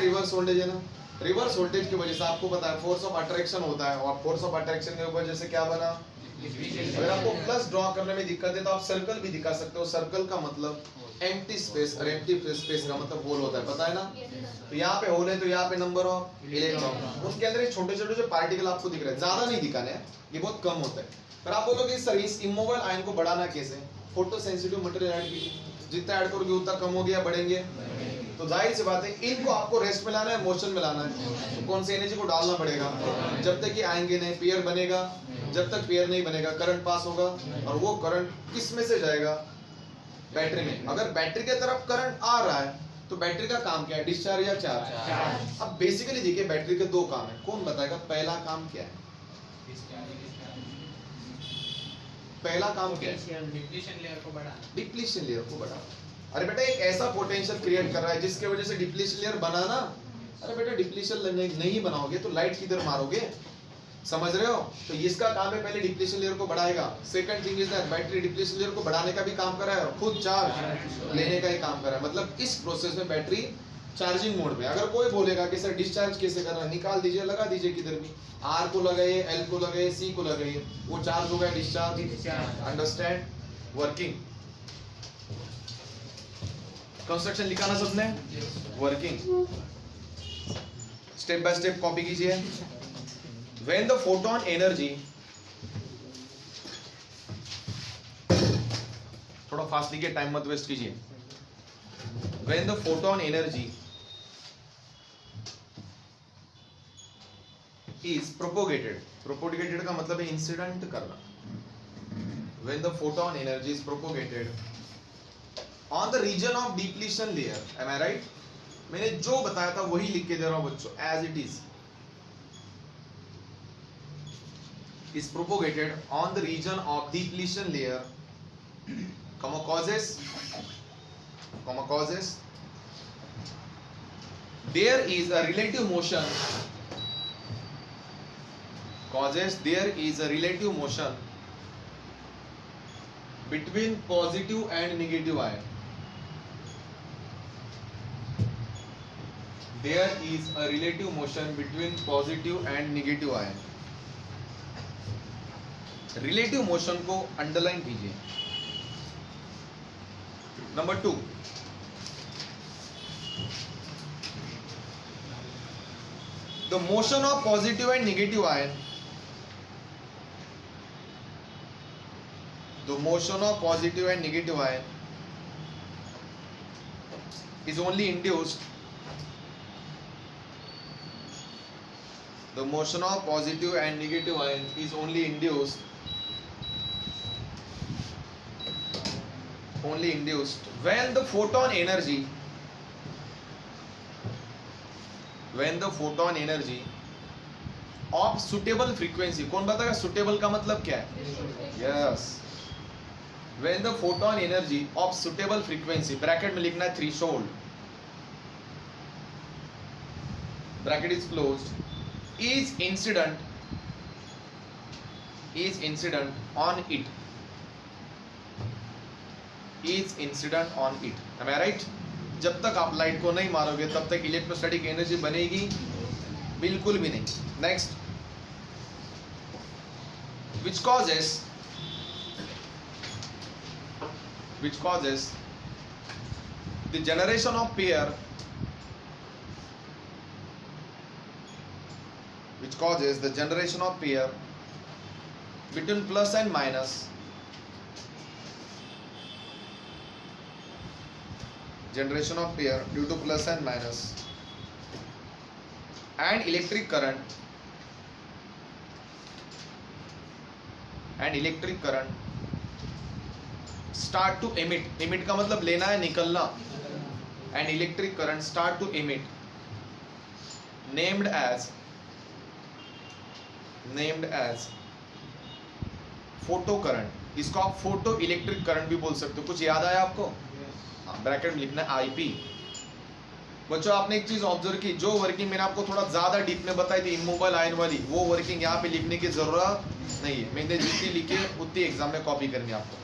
रिवर्स वोल्टेज है ना। रिवर्स वोल्टेज की वजह से आपको पता है फोर्स ऑफ अट्रैक्शन होता है, और फोर्स ऑफ अट्रैक्शन की वजह से क्या बना? अगर आपको प्लस ड्रॉ करने में दिक्कत है तो आप सर्कल भी दिखा सकते हो। सर्कल का मतलब एम्प्टी स्पेस, और एम्प्टी स्पेस का मतलब होल होता है, पता है ना। तो यहाँ पे होल है तो यहाँ पे नंबर ऑफ इलेक्ट्रॉन, उनके अंदर छोटे छोटे जो पार्टिकल आपको दिख रहे हैं, ज्यादा नहीं दिखाने हैं, ये बहुत कम होता है। पर आप बोलोगे सर इस इमोबाइल आयन को बढ़ाना कैसे? फोटो सेंसिटिव मटेरियल ऐड कीजिए, जितना ऐड करोगे उतना कम हो गया, बढ़ेंगे। तो जाहिर सी बात है, इनको आपको रेस्ट में लाना है, मोशन में लाना है, तो कौन सी एनर्जी को डालना पड़ेगा? जब तक ये आएंगे नहीं, पेयर बनेगा। जब तक पेयर नहीं बनेगा, करंट पास होगा, और वो करंट किस में से जाएगा? बैटरी में। अगर बैटरी के तरफ करंट आ रहा है तो बैटरी का काम क्या है? डिस्चार्ज या चार्ज? अब बेसिकली देखिए, बैटरी के दो काम है, कौन बताएगा? पहला काम क्या है? पहला काम क्या है?
डिप्लीशन लेयर को बढ़ाना।
डिप्लीशन लेयर को बढ़ाना। अरे बेटा, एक ऐसा पोटेंशियल क्रिएट कर रहा है जिसके वजह से डिप्लीशन लेयर बनाना। अरे बेटा, डिप्लीशन नहीं बनाओगे तो लाइट किधर मारोगे? समझ रहे हो? तो इसका काम है, पहले डिप्लीशन लेयर को बढ़ाएगा। Second thing is that battery depletion layer को बढ़ाने का भी काम कर रहा है और खुद चार्ज लेने का ही काम कर रहा है। मतलब इस प्रोसेस में बैटरी चार्जिंग मोड में। अगर कोई बोलेगा कि सर डिस्चार्ज कैसे करना, निकाल दीजिए, लगा दीजिए किधर भी, आर को लगाइए, एल को लगाइए, सी को लगाइए, वो चार्ज हो गया, डिस्चार्ज। अंडरस्टैंड? वर्किंग कंस्ट्रक्शन लिखा ना सबने? Working step by step copy कीजिए। When the photon energy, थोड़ा फास्ट लिखिए, टाइम मत वेस्ट कीजिए। When the photon energy is propagated, propagated का मतलब है इंसिडेंट करना। When the photon energy is propagated on the region of depletion layer, am I right? मैंने जो बताया था वही लिख के दे रहा हूं बच्चों, as it is propagated on the region of depletion layer, causes there is a relative motion, between positive and negative ion. There is a relative motion between positive and negative ion. Relative motion को underline कीजिए। Number 2, the motion of positive and negative ion, the motion of positive and negative ion is only induced, the motion of positive and negative ion is only induced when the photon energy of suitable frequency, कौन बताएगा suitable का मतलब क्या है? Yes, when the photon energy of suitable frequency, bracket में लिखना है threshold, bracket is closed, is incident on it, am I right? जब तक आप लाइट को नहीं मारोगे तब तक इलेक्ट्रोस्टैटिक एनर्जी बनेगी बिल्कुल भी नहीं। Next, which causes which causes the generation of pair, which causes the generation of pair between plus and minus, generation of pair due to plus and minus, and electric current, start to emit का मतलब लेना है, निकलना, and electric current start to emit, named as photo current. इसको आप photo electric current भी बोल सकते हो. कुछ याद आया आपको? ब्रैकेट में लिखना है आईपी. बच्चों आपने एक चीज ऑब्जर्व की, जो वर्किंग मैंने आपको थोड़ा ज्यादा डीप में बताई थी इमोबाइल आयन वाली, वो वर्किंग यहाँ पे लिखने की जरूरत नहीं है. मैंने जितनी लिखी उतनी एग्जाम में कॉपी करनी है आपको.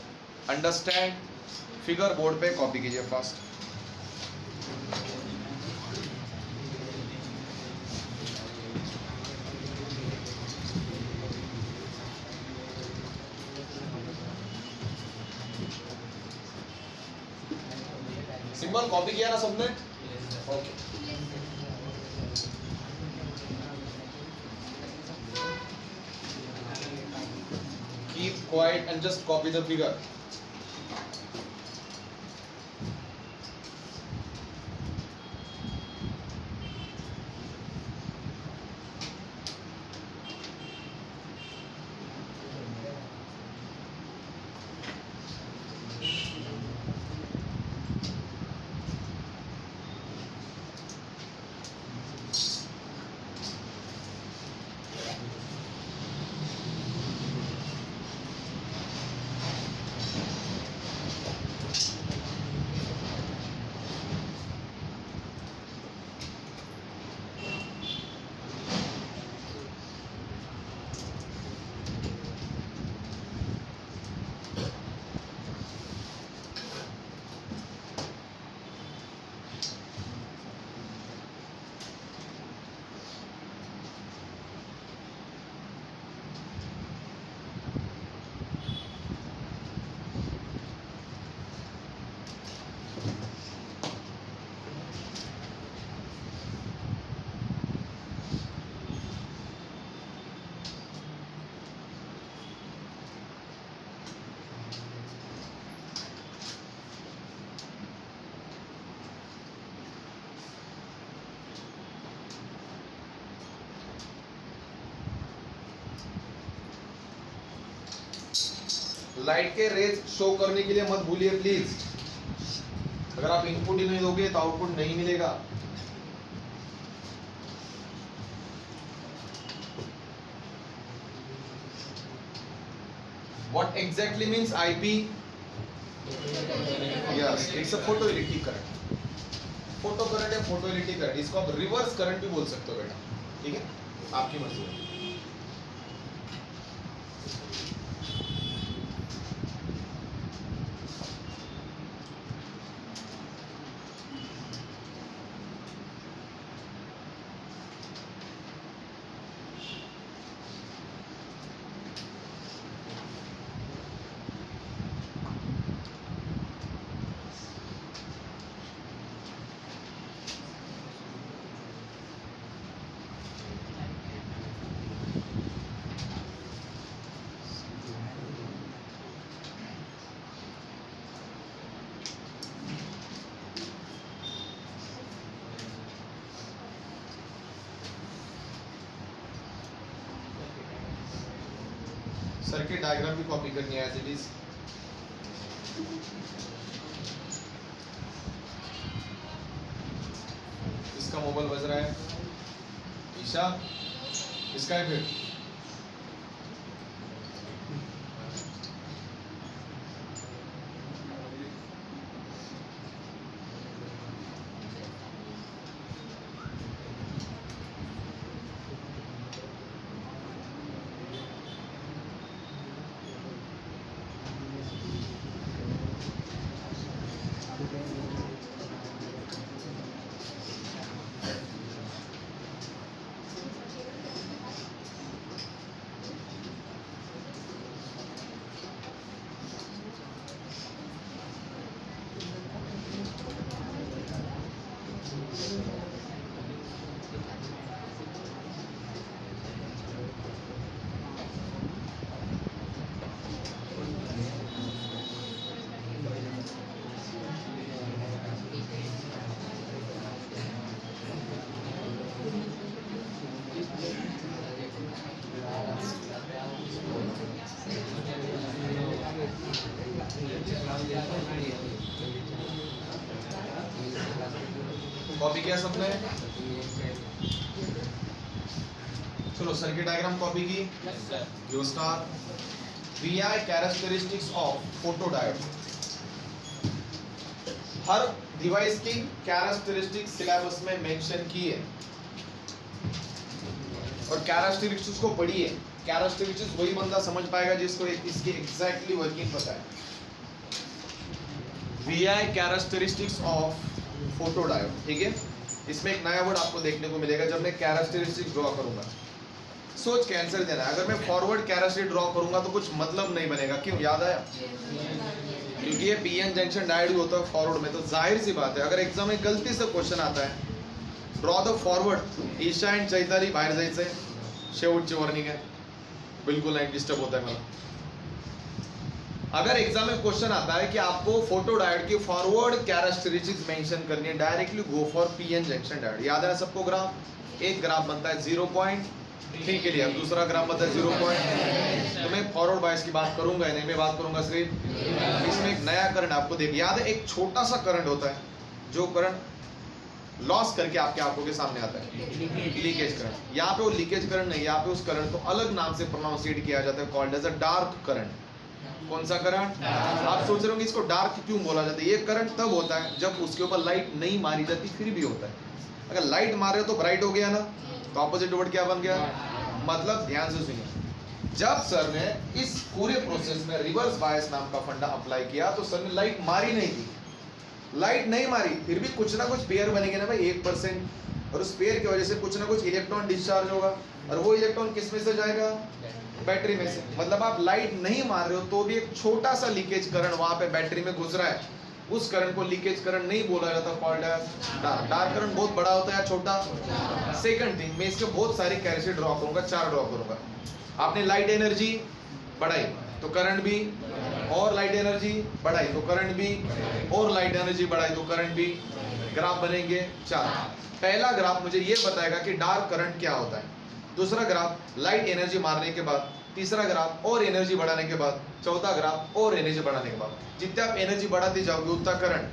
अंडरस्टैंड? फिगर बोर्ड पे कॉपी कीजिए फास्ट. सिंबल कॉपी किया ना सबने? Okay. Keep quiet and just copy the figure. Light के रेज शो करने के लिए मत भूलिए प्लीज. अगर आप इनपुट ही नहीं दोगे तो आउटपुट नहीं मिलेगा. What exactly means IP? Yes, it's a photoelectric current. Photo current या फोटोइलेक्ट्रिक करंट, इसको आप रिवर्स करंट भी बोल सकते हो बेटा. ठीक है, आपकी मर्जी है. सर्किट डायग्राम भी कॉपी करनी है एज इट इज. इसका मोबाइल बज रहा है. ईशा, इसका है फिर. कॉपी किया सबने? चलो सर्किट डायग्राम कॉपी की। यो star VI characteristics of photodiode. हर डिवाइस की कैरेक्टरिस्टिक्स सिलेबस में मेंशन की है और कैरेक्टरिस्टिक्स को पढ़िए। कैरेक्टरिस्टिक्स वही बंदा समझ पाएगा जिसको इसकी एग्जैक्टली वर्किंग पता है। VI कैरेक्टरिस्टिक्स ऑफ फोटोडायोड, ठीक है। इसमें एक नया वर्ड आपको देखने को मिलेगा जब मैं कैरेक्टरिस्टिक्स ड्रॉ करूंगा। सोच के आंसर देना है। अगर मैं फॉरवर्ड कैरेक्टरिस्टिक ड्रॉ करूंगा तो कुछ मतलब नहीं बनेगा। क्यों? याद आया? क्योंकि ये पीएन जंक्शन डायोड ही होता है फॉरवर्ड में, तो जाहिर सी बात है अगर एग्जाम में गलती से क्वेश्चन आता है draw the forward, Isha and Chaitali बाहेर जायचंय, शेवटची वॉर्निंग है, बिल्कुल नाही डिस्टर्ब होता है मला। अगर एग्जाम में क्वेश्चन आता है कि आपको फोटोडायोड की फॉरवर्ड कैरेक्टरिस्टिक्स मेंशन करनी है, directly go for PN junction diode. याद है सबको? ग्राफ, एक ग्राफ बनता है 0.3 के लिए, अब दूसरा ग्राफ बनता है 0. तो मैं फॉरवर्ड बायस की बात करूंगा नहीं, मैं बात करूंगा सिर्फ इसमें एक नया करंट आपको देख। याद है एक छोटा सा करंट होता है जो करंट लॉस करके आपके आंखों के सामने आता है, लीकेज करंट। यहाँ पे वो लीकेज करंट नहीं, यहाँ पे उस करंट को अलग नाम से प्रोनाउंसिएट किया जाता है, called as a dark current. कौन सा करंट? आप सोच रहे होंगे इसको डार्क क्यों बोला जाता है। ये करंट तब होता है जब उसके ऊपर लाइट नहीं मारी जाती फिर भी होता है। अगर लाइट मारे तो ब्राइट हो गया ना, तो ऑपोजिट वर्ड क्या बन गया? मतलब ध्यान से सुनिए, जब सर ने इस पूरे प्रोसेस में रिवर्स बायस नाम का फंडा अप्लाई किया तो सर ने लाइट मारी नहीं थी, लाइट नहीं मारी, फिर भी कुछ ना कुछ पेयर बनेंगे ना भाई 1%, और उस पेयर की वजह से कुछ ना कुछ इलेक्ट्रॉन डिस्चार्ज होगा, और वो इलेक्ट्रॉन किस में से जाएगा? बैटरी में से। मतलब आप लाइट नहीं मार रहे हो तो भी एक छोटा सा लीकेज करंट वहां पे बैटरी में घुस रहा है, उस करंट को लीकेज करंट नहीं बोला जाता, कॉल्ड डार्क। डार्क करंट बहुत बड़ा होता है या छोटा? सेकंड थिंग, मैं इसके बहुत सारे कैरेक्टर ड्रॉ करूंगा, 4 ड्रॉ करूंगा। आपने लाइट एनर्जी बढ़ाई तो करंट भी, और लाइट एनर्जी बढ़ाई तो करंट भी, और लाइट एनर्जी बढ़ाई तो करंट भी। ग्राफ बनेंगे 4। पहला ग्राफ मुझे ये बताएगा कि डार्क करंट क्या होता है, दूसरा ग्राफ लाइट एनर्जी मारने के बाद, तीसरा ग्राफ और एनर्जी बढ़ाने के बाद, चौथा ग्राफ और एनर्जी बढ़ाने के बाद। जितने आप एनर्जी बढ़ाते जाओगे उतना करंट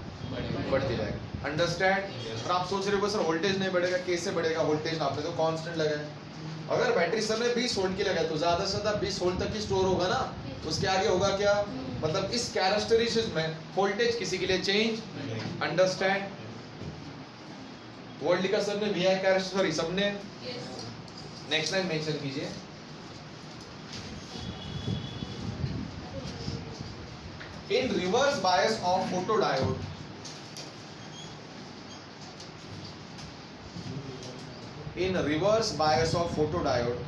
बढ़ती जाएगा। अंडरस्टैंड? और आप सोच रहे हो सर वोल्टेज नहीं बढ़ेगा, कैसे बढ़ेगा वोल्टेज? आपने तो कांस्टेंट लगाया। अगर बैटरी सर ने 20 वोल्ट की लगाई तो ज्यादा से ज्यादा 20 वोल्ट तक ही स्टोर होगा ना, उसके आगे होगा क्या? मतलब इस कैरेक्टरिस्टिक्स में वोल्टेज किसी के लिए चेंज। अंडरस्टैंड? वर्ड लिखा सर ने, VI कैरेक्टर, सॉरी सबने। नेक्स्ट लाइन मेंशन कीजिए। In reverse bias of photodiode, in reverse bias of photodiode,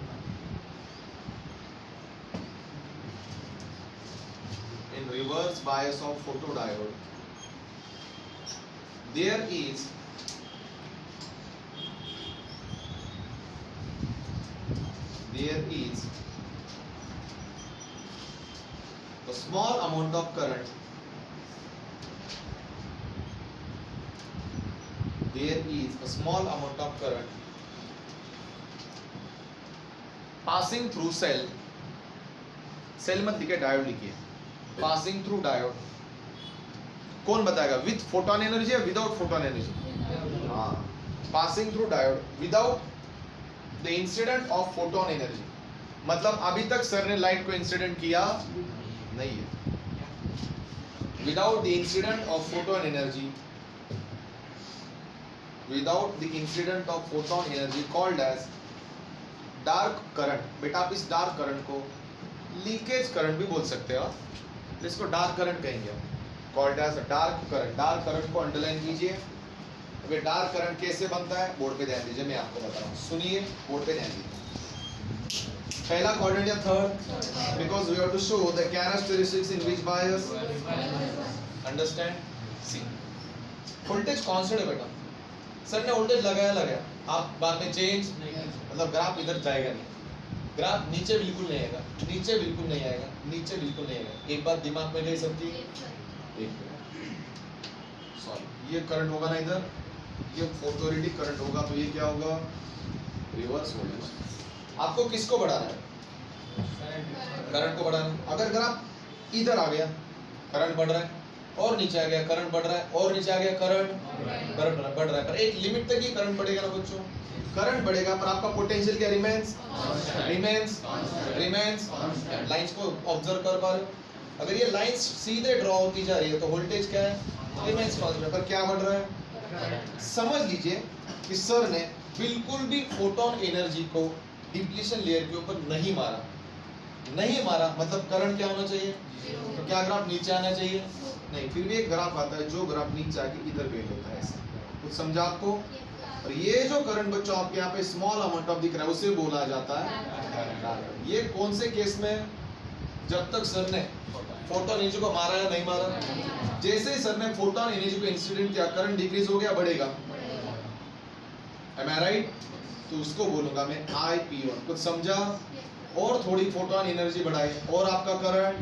in reverse bias of photodiode, there is a small amount of current, there is a small amount of current passing through cell, cell मत लिखे, diode लिखिए, passing through diode। कौन बताएगा? With photon energy या without photon energy? हाँ, passing through diode without the incident of photon energy। मतलब अभी तक सर ने लाइट को इंसिडेंट किया नहीं है। Without the incident of photon energy, without the incident of photon energy, called as dark current. बेटा आप इस डार्क करंट को लीकेज करंट भी बोल सकते हो, इसको डार्क करंट कहेंगे, called as dark current. Dark current को अंडरलाइन कीजिए। अबे डार्क करंट कैसे बनता है बोर्ड पे ध्यान दीजिए, मैं आपको बता रहा हूँ, सुनिए, बोर्ड पे ध्यान दीजिए। पहला क्वाड्रेंट या third? Because we have to show the characteristics in which bias. Understand? See, voltage constant है बेटा, सर ने वोल्टेज लगाया, आप बाद में चेंज, मतलब ग्राफ इधर जाएगा नहीं, ग्राफ नीचे बिल्कुल नहीं आएगा, नीचे बिल्कुल नहीं आएगा, नीचे बिल्कुल नहीं आएगा। एक बात दिमाग में ले सकती है, सॉरी, ये करंट होगा ना इधर, ये फोटोरेटिक करंट होगा, तो ये क्या होगा? Reverse voltage. आपको किसको बढ़ाना है? करंट को बढ़ाना। अगर ग्राफ इधर आ गया, करंट बढ़ रहा है, और नीचे आ गया करंट बढ़ रहा है, और नीचे आ गया करंट बढ़ रहा है, पर एक लिमिट तक ही करंट बढ़ेगा ना बच्चों। करंट बढ़ेगा पर आपका पोटेंशियल क्या रिमेंस रिमेंस। लाइंस को ऑब्जर्व कर पा रहे हो, अगर ये लाइंस सीधे ड्रॉ होती जा रही है तो वोल्टेज क्या है, रिमेंस कांस्टेंट, पर क्या बढ़ रहा है। समझ लीजिए कि सर ने बिल्कुल भी फोटोन एनर्जी को डिप्लीशन लेयर के ऊपर नहीं मारा, मतलब करंट क्या होना चाहिए, तो क्या ग्राफ नीचे आना चाहिए, नहीं, फिर भी एक ग्राफ आता है जो ग्राफ नीचे आके इधर बेंड होता है ऐसे। कुछ समझा आपको। और ये जो करंट बच्चों आपके यहाँ पे स्मॉल अमाउंट ऑफ दिख रहा है उसे बोला जाता है। ये कौन से केस में, जब तक सर ने फोटोन एनर्जी को मारा या नहीं मारा। जैसे ही सर ने फोटोन एनर्जी को इंसिडेंट किया, करंट डिक्रीज हो गया, बढ़ेगा, am I right? तो उसको बोलूंगा मैं IP1। कुछ समझा। और थोड़ी फोटोन एनर्जी बढ़ाई और आपका करंट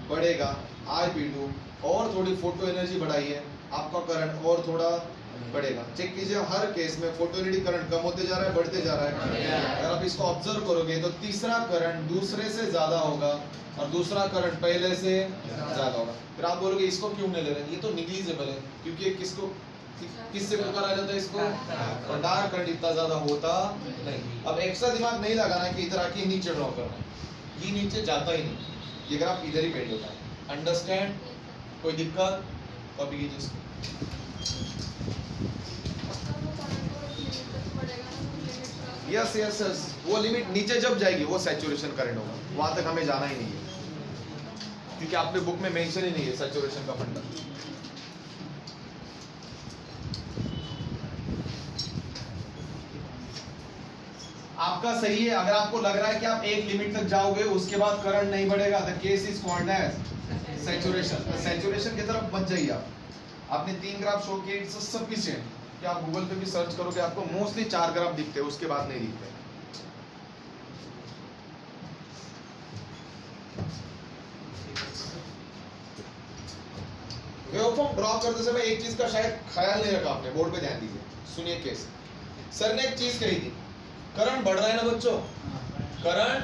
बढ़ेगा, IP2। और थोड़ी फोटो एनर्जी बढ़ाइए, आपका करंट और थोड़ा बढ़ेगा। चेक कीजिए हर केस में फोटो एनर्जी करंट कम होते जा रहा है, बढ़ते जा रहा है। अगर आप इसको ऑब्जर्व करोगे तो तीसरा करंट दूसरे से ज्यादा होगा और दूसरा करंट पहले से ज्यादा होगा। फिर आप बोलोगे इसको क्यों नहीं ले रहे, ये तो निग्लिजिबल है, क्योंकि किससे ऊपर आ जाता है इसको, और डार्क करंट इतना ज्यादा होता नहीं। अब एक्स्ट्रा दिमाग नहीं लगाना है कि इधर आके नीचे ड्रॉ करना है, ये नीचे जाता ही नहीं, ये ग्राफ इधर ही बेंड होता है। अंडरस्टैंड? कोई दिक्कत? कॉपी कीजिए इसको। यस यस यस, वो लिमिट नीचे जब जाएगी वो सैचुरेशन करंट होगा, वहां तक हमें जाना ही नहीं है, क्योंकि आपने बुक में मेंशन ही नहीं है सैचुरेशन का फंडा। आपका सही है। अगर आपको लग रहा है कि आप एक लिमिट तक जाओगे उसके बाद करंट नहीं बढ़ेगा, the case is called as saturation. Saturation की तरफ मत जाइए आप। आपने 3 ग्राफ शो किए, इट्स सफिशिएंट। कि आप गूगल पे भी सर्च करोगे आपको मोस्टली 4 ग्राफ दिखते हैं, उसके बाद नहीं दिखते। वेवफॉर्म ड्रॉ करते समय एक चीज का शायद ख्याल नहीं रखा आपने, बोर्ड पे ध्यान दीजिए। सुनिए केस, सर ने एक चीज कही थी, करंट बढ़ रहा है ना बच्चों, करंट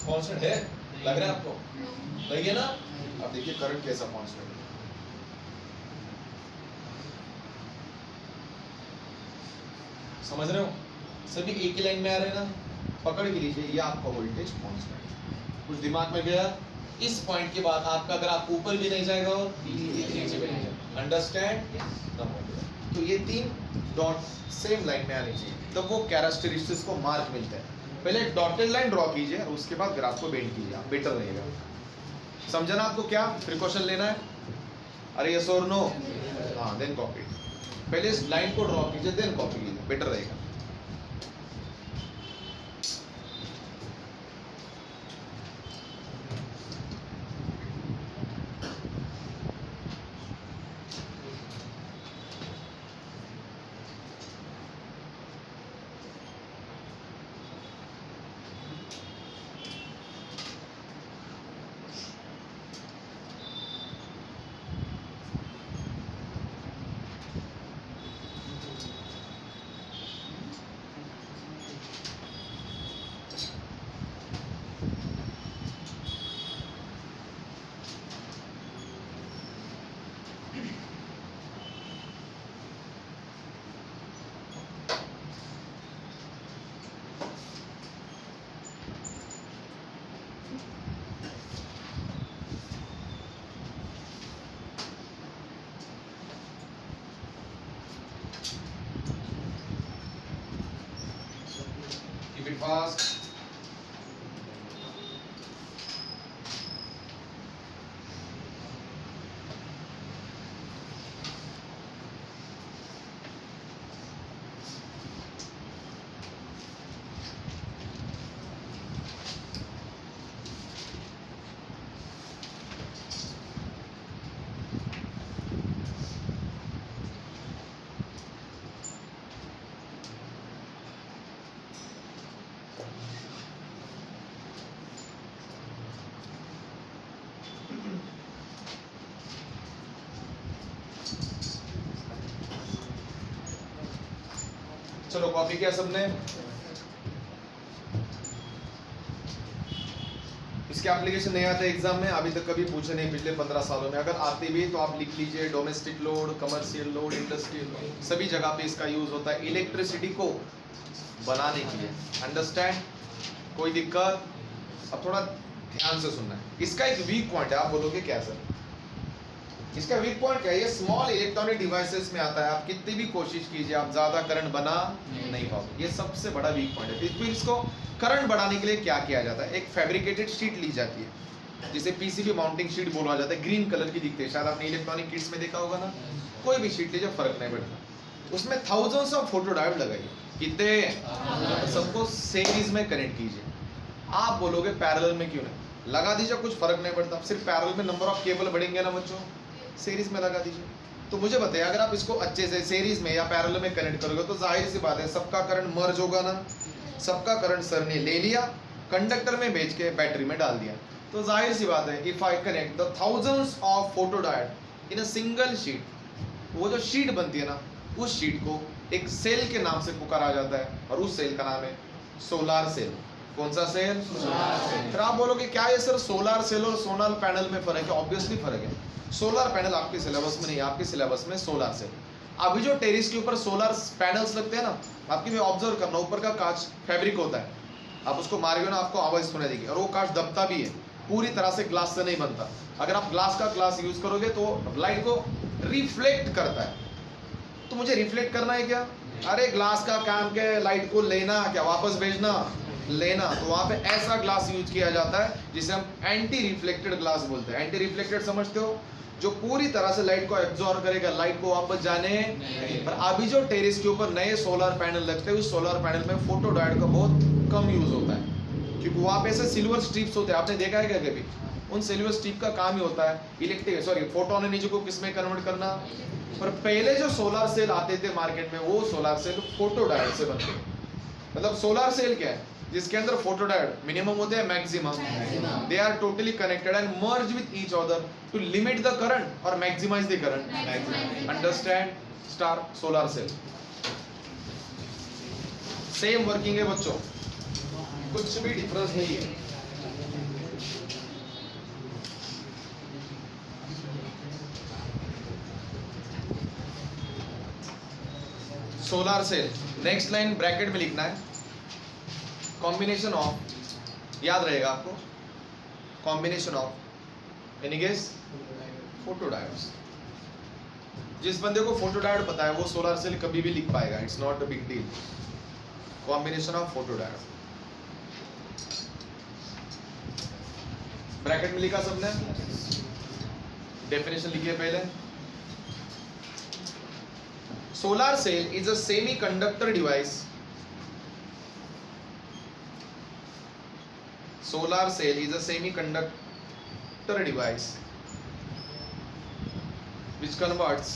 कांस्टेंट है, लग रहा है आपको, लगी है ना। अब देखिए करंट कैसा कांस्टेंट है। समझ रहे हो, सभी एक ही लाइन में आ रहे हैं ना। पकड़ के लीजिए, ये आपका वोल्टेज कांस्टेंट। कुछ दिमाग में गया, इस पॉइंट के बाद आपका ग्राफ ऊपर भी नहीं जाएगा और नीचे भी नहीं जाएगा। अंडरस्टैंड? तो ये 3 डॉट सेम लाइन में आनी चाहिए, तब वो कैरेक्टरिस्टिक्स को मार्क मिलता है। पहले डॉटेड लाइन ड्रॉ कीजिए और उसके बाद ग्राफ को बेंड कीजिए, आप बेटर रहेगा। समझा ना आपको क्या प्रिकॉशन लेना है? अरे यस और नो? हाँ, देन कॉपी। पहले इस लाइन को ड्रॉ कीजिए, देन कॉपी कीजिए, बेटर रहेगा। Keep it fast. चलो कॉपी किया सबने? इसके एप्लीकेशन नहीं आते एग्जाम में, अभी तक कभी पूछे नहीं पिछले 15 सालों में। अगर आते भी तो आप लिख लीजिए, domestic load, commercial load, industrial load, सभी जगह पे इसका यूज होता है इलेक्ट्रिसिटी को बनाने के लिए। अंडरस्टैंड? कोई दिक्कत? अब थोड़ा ध्यान से सुनना है। इसका एक वीक पॉइंट है, आप बोलोगे क्या सर? इसका वीक पॉइंट क्या है? ये स्मॉल इलेक्ट्रॉनिक डिवाइसेस में आता है, आप कितनी भी कोशिश कीजिए आप ज्यादा करंट बना नहीं पाओगे। ये सबसे बड़ा वीक पॉइंट है। फिर इसको करंट बढ़ाने के लिए क्या किया जाता है? एक फैब्रिकेटेड शीट ली जाती है, जिसे पीसीबी माउंटिंग शीट बोला जाता है, ग्रीन कलर की दिखती है, शायद आपने इलेक्ट्रॉनिक किट्स में देखा होगा ना। कोई भी शीट लीजिए, फर्क नहीं पड़ता। उसमें थाउजेंड्स ऑफ फोटो डायोड लगाइए, कितने? सबको सीरीज में कनेक्ट कीजिए। आप बोलोगे पैरेलल में क्यों नहीं? लगा दीजिए, कुछ फर्क नहीं पड़ता। सिर्फ पैरेलल में नंबर ऑफ केबल बढ़ेंगे ना बच्चों, सीरीज में लगा दीजिए। तो मुझे बताइए, अगर आप इसको अच्छे से सीरीज में या पैरेलल में कनेक्ट करोगे तो जाहिर सी बात है सबका करंट मर्ज होगा ना। सबका करंट सर ने ले लिया, कंडक्टर में भेज के बैटरी में डाल दिया। तो जाहिर सी बात है, if I connect the thousands of photo diode in a single sheet, वो जो शीट बनती है ना, उस शीट को एक सेल के नाम से पुकारा जाता है, और उस सेल का नाम है सोलार सेल। कौन सा सेल? फिर आप बोलोगे क्या ये सर सोलार सेल और सोलर पैनल में फर्क है? ऑब्वियसली फर्क है। सोलर पैनल आपके सिलेबस में नहीं, आपके सिलेबस में सोलर सेल। अभी जो टेरिस के ऊपर सोलर पैनल्स लगते हैं ना, आपकी भी ऑब्जर्व करना, ऊपर का कांच फैब्रिक होता है, आप उसको मारोगे ना आपको आवाज सुनाई देगी, और वो कांच दबता भी है, पूरी तरह से ग्लास से नहीं बनता। अगर आप ग्लास का ग्लास यूज करोगे तो लाइट को रिफ्लेक्ट करता है। तो मुझे रिफ्लेक्ट करना है क्या? अरे ग्लास का काम क्या है? लाइट को लेना, क्या वापस भेजना? लेना। तो वहां पे ऐसा ग्लास यूज किया जाता है जिसे हम एंटी रिफ्लेक्टेड ग्लास बोलते हैं। एंटी रिफ्लेक्टेड समझते हो? जो पूरी तरह से लाइट को एब्जॉर्ब करेगा, लाइट को वापस जाने नहीं। पर अभी जो टेरिस के ऊपर नए सोलर पैनल लगते हैं, उस सोलर पैनल में फोटो डायोड का बहुत कम यूज होता है, क्योंकि वहां पे ऐसे सिल्वर स्ट्रिप्स होते हैं। आपने देखा है क्या कभी? उन सिल्वर स्ट्रिप का काम ही होता है फोटोन एनर्जी को किसमें कन्वर्ट करना। पर पहले जो सोलर सेल आते थे मार्केट में, वो सोलर सेल फोटो डायोड से बनते हैं। मतलब सोलर सेल क्या है? जिसके अंदर फोटो डायोड मिनिमम होते हैं, maximum. They are totally connected and merge with each other to limit the current और maximize the current. Understand? Star solar cell same working है बच्चों, कुछ भी डिफरेंस नहीं है। Solar cell, next line bracket में लिखना है, कॉम्बिनेशन ऑफ, याद रहेगा आपको, combination of any guess? Photo diodes. जिस बंदे को फोटो डायोड पता है वो सोलर सेल कभी भी लिख पाएगा, it's not a big deal. Combination of photo diode, bracket में लिखा सबने? डेफिनेशन लिखिए पहले। Solar cell is a semiconductor device. Solar cell is a semiconductor device which converts,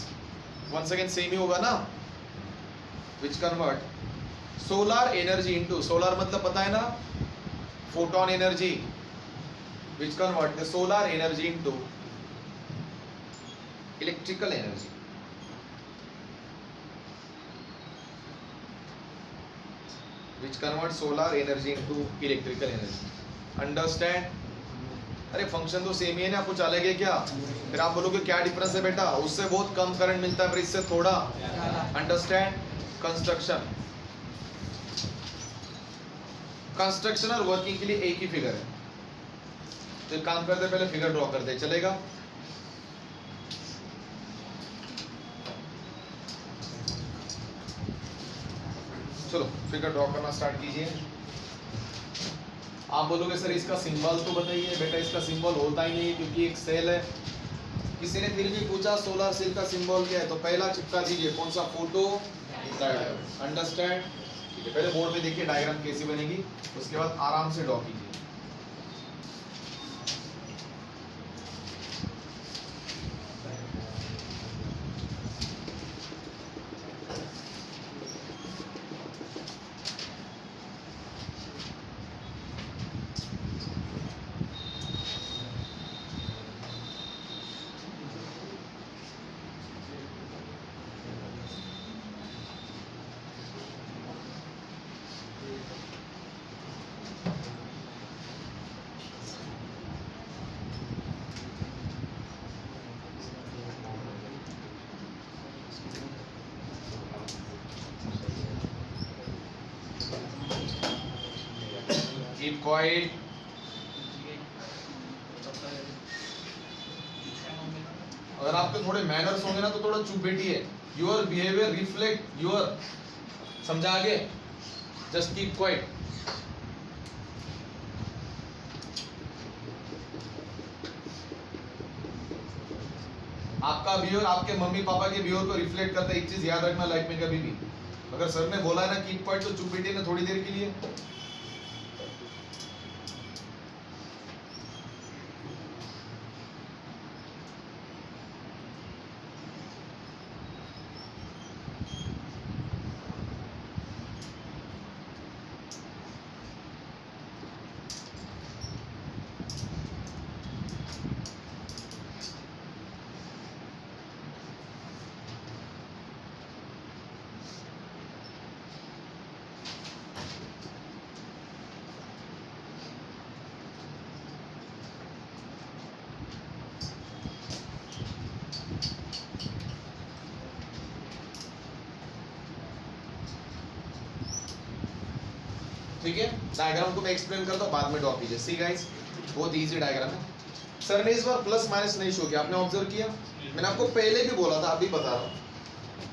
once again same ही होगा ना, which convert solar energy into, solar मतलब पता है ना, photon energy, which convert the solar energy into electrical energy. Which convert solar energy into electrical energy. Understand? अरे function तो same ही है ना, कुछ अलग है क्या? फिर आप बोलोगे क्या डिफरेंस है बेटा? उससे बहुत कम करंट मिलता है पर इससे थोड़ा। अंडरस्टैंड? कंस्ट्रक्शन, कंस्ट्रक्शन और वर्किंग के लिए एक ही फिगर है। तो काम करते पहले फिगर ड्रॉ करते, चलेगा? चलो फिगर ड्रॉ करना स्टार्ट कीजिए। आप बोलोगे सर इसका सिंबल तो बताइए। बेटा इसका सिंबल होता ही नहीं क्योंकि एक सेल है। किसी ने फिर भी पूछा सोलर सेल का सिंबल क्या है, तो पहला चिपका दीजिए, कौन सा? Photo diode. अंडरस्टैंड? ठीक है, पहले बोर्ड पे देखिए डायग्राम कैसी बनेगी, उसके बाद आराम से ड्रॉ कीजिए। क्वाइट अगर आपके थोड़े मैनर्स होंगे ना तो थोड़ा चुप बैठिए. Your behaviour reflect your. समझा आगे? Just keep quiet. आपका बिहेवियर आपके मम्मी पापा के बिहेवियर को रिफ्लेक्ट करता है. एक चीज याद रखना लाइफ में कभी भी, अगर सर ने बोला है ना कीप क्वाइट तो चुप बैठिए ना थोड़ी देर के लिए. ठीक है, डायग्राम को मैं एक्सप्लेन करता हूँ, बाद में ड्रॉ कीजिए. सी गाइस, बहुत इजी डायग्राम है. सर ने इस बार प्लस माइनस नहीं शो किया, आपने ऑब्जर्व किया? मैंने आपको पहले भी बोला था, अभी बता रहा हूँ.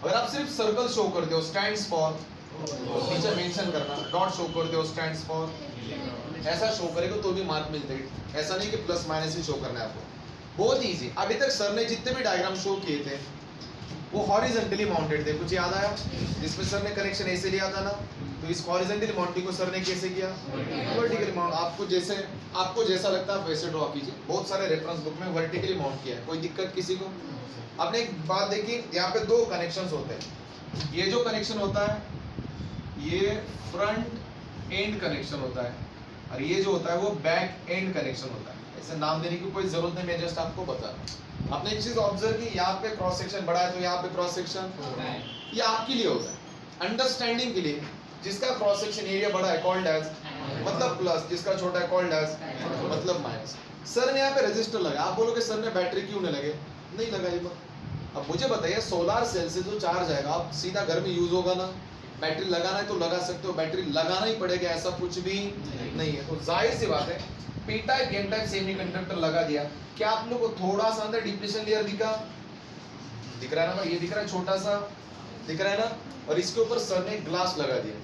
अगर आप सिर्फ सर्कल शो करते हो स्टैंड्स फॉर, नीचे मेंशन करना, डॉट शो करते हो स्टैंड्स फॉर, ऐसा शो करेगा तो भी मार्क मिलते हैं. ऐसा नहीं कि प्लस माइनस ही शो करना है आपको. बहुत इजी. अभी तक सर ने जितने भी डायग्राम शो किए थे वो हॉरिजॉन्टली माउंटेड थे. कुछ याद आया? जिसमें सर ने कनेक्शन ऐसे लिया था ना, तो इस हॉरिजॉन्टली माउंटिंग को सर ने कैसे किया? Vertically mount. आपको जैसा लगता है वैसे ड्रॉ कीजिए. बहुत सारे रेफरेंस बुक में वर्टिकली माउंट किया है. कोई दिक्कत किसी को? आपने एक बात देखी, यहाँ पे दो कनेक्शंस होते हैं. ये जो कनेक्शन होता है ये फ्रंट एंड कनेक्शन होता है, और ये जो होता है वो बैक एंड कनेक्शन होता है. ऐसे नाम देने की कोई जरूरत नहीं, मैं जस्ट आपको बता रहा हूँ. आपने एक चीज ऑब्जर्व की, यहाँ पे क्रॉस सेक्शन बड़ा है तो यहाँ पे क्रॉस सेक्शन, ये आपके लिए होता है अंडरस्टैंडिंग के लिए. जिसका क्रॉस सेक्शन एरिया बड़ा है कॉल्ड एज मतलब प्लस, जिसका छोटा है कॉल्ड एज मतलब माइनस. सर ने यहाँ पे रेजिस्टर लगा. आप बोलोगे सर ने बैटरी क्यों नहीं लगे? नहीं लगाई. अब मुझे बताइए, सोलर सेल से जो चार्ज आएगा आप सीधा घर में यूज होगा ना. बैटरी लगाना है तो लगा सकते हो, बैटरी लगाना ही पड़ेगा, ऐसा कुछ भी नहीं है. तो जाहिर सी बात है, P type N type semiconductor लगा दिया. क्या आप लोग को थोड़ा सा अंदर डिप्लीशन लेयर दिख रहा है ना भाई? ये दिख रहा है, छोटा सा दिख रहा है ना. और इसके ऊपर सर ने ग्लास लगा दिया,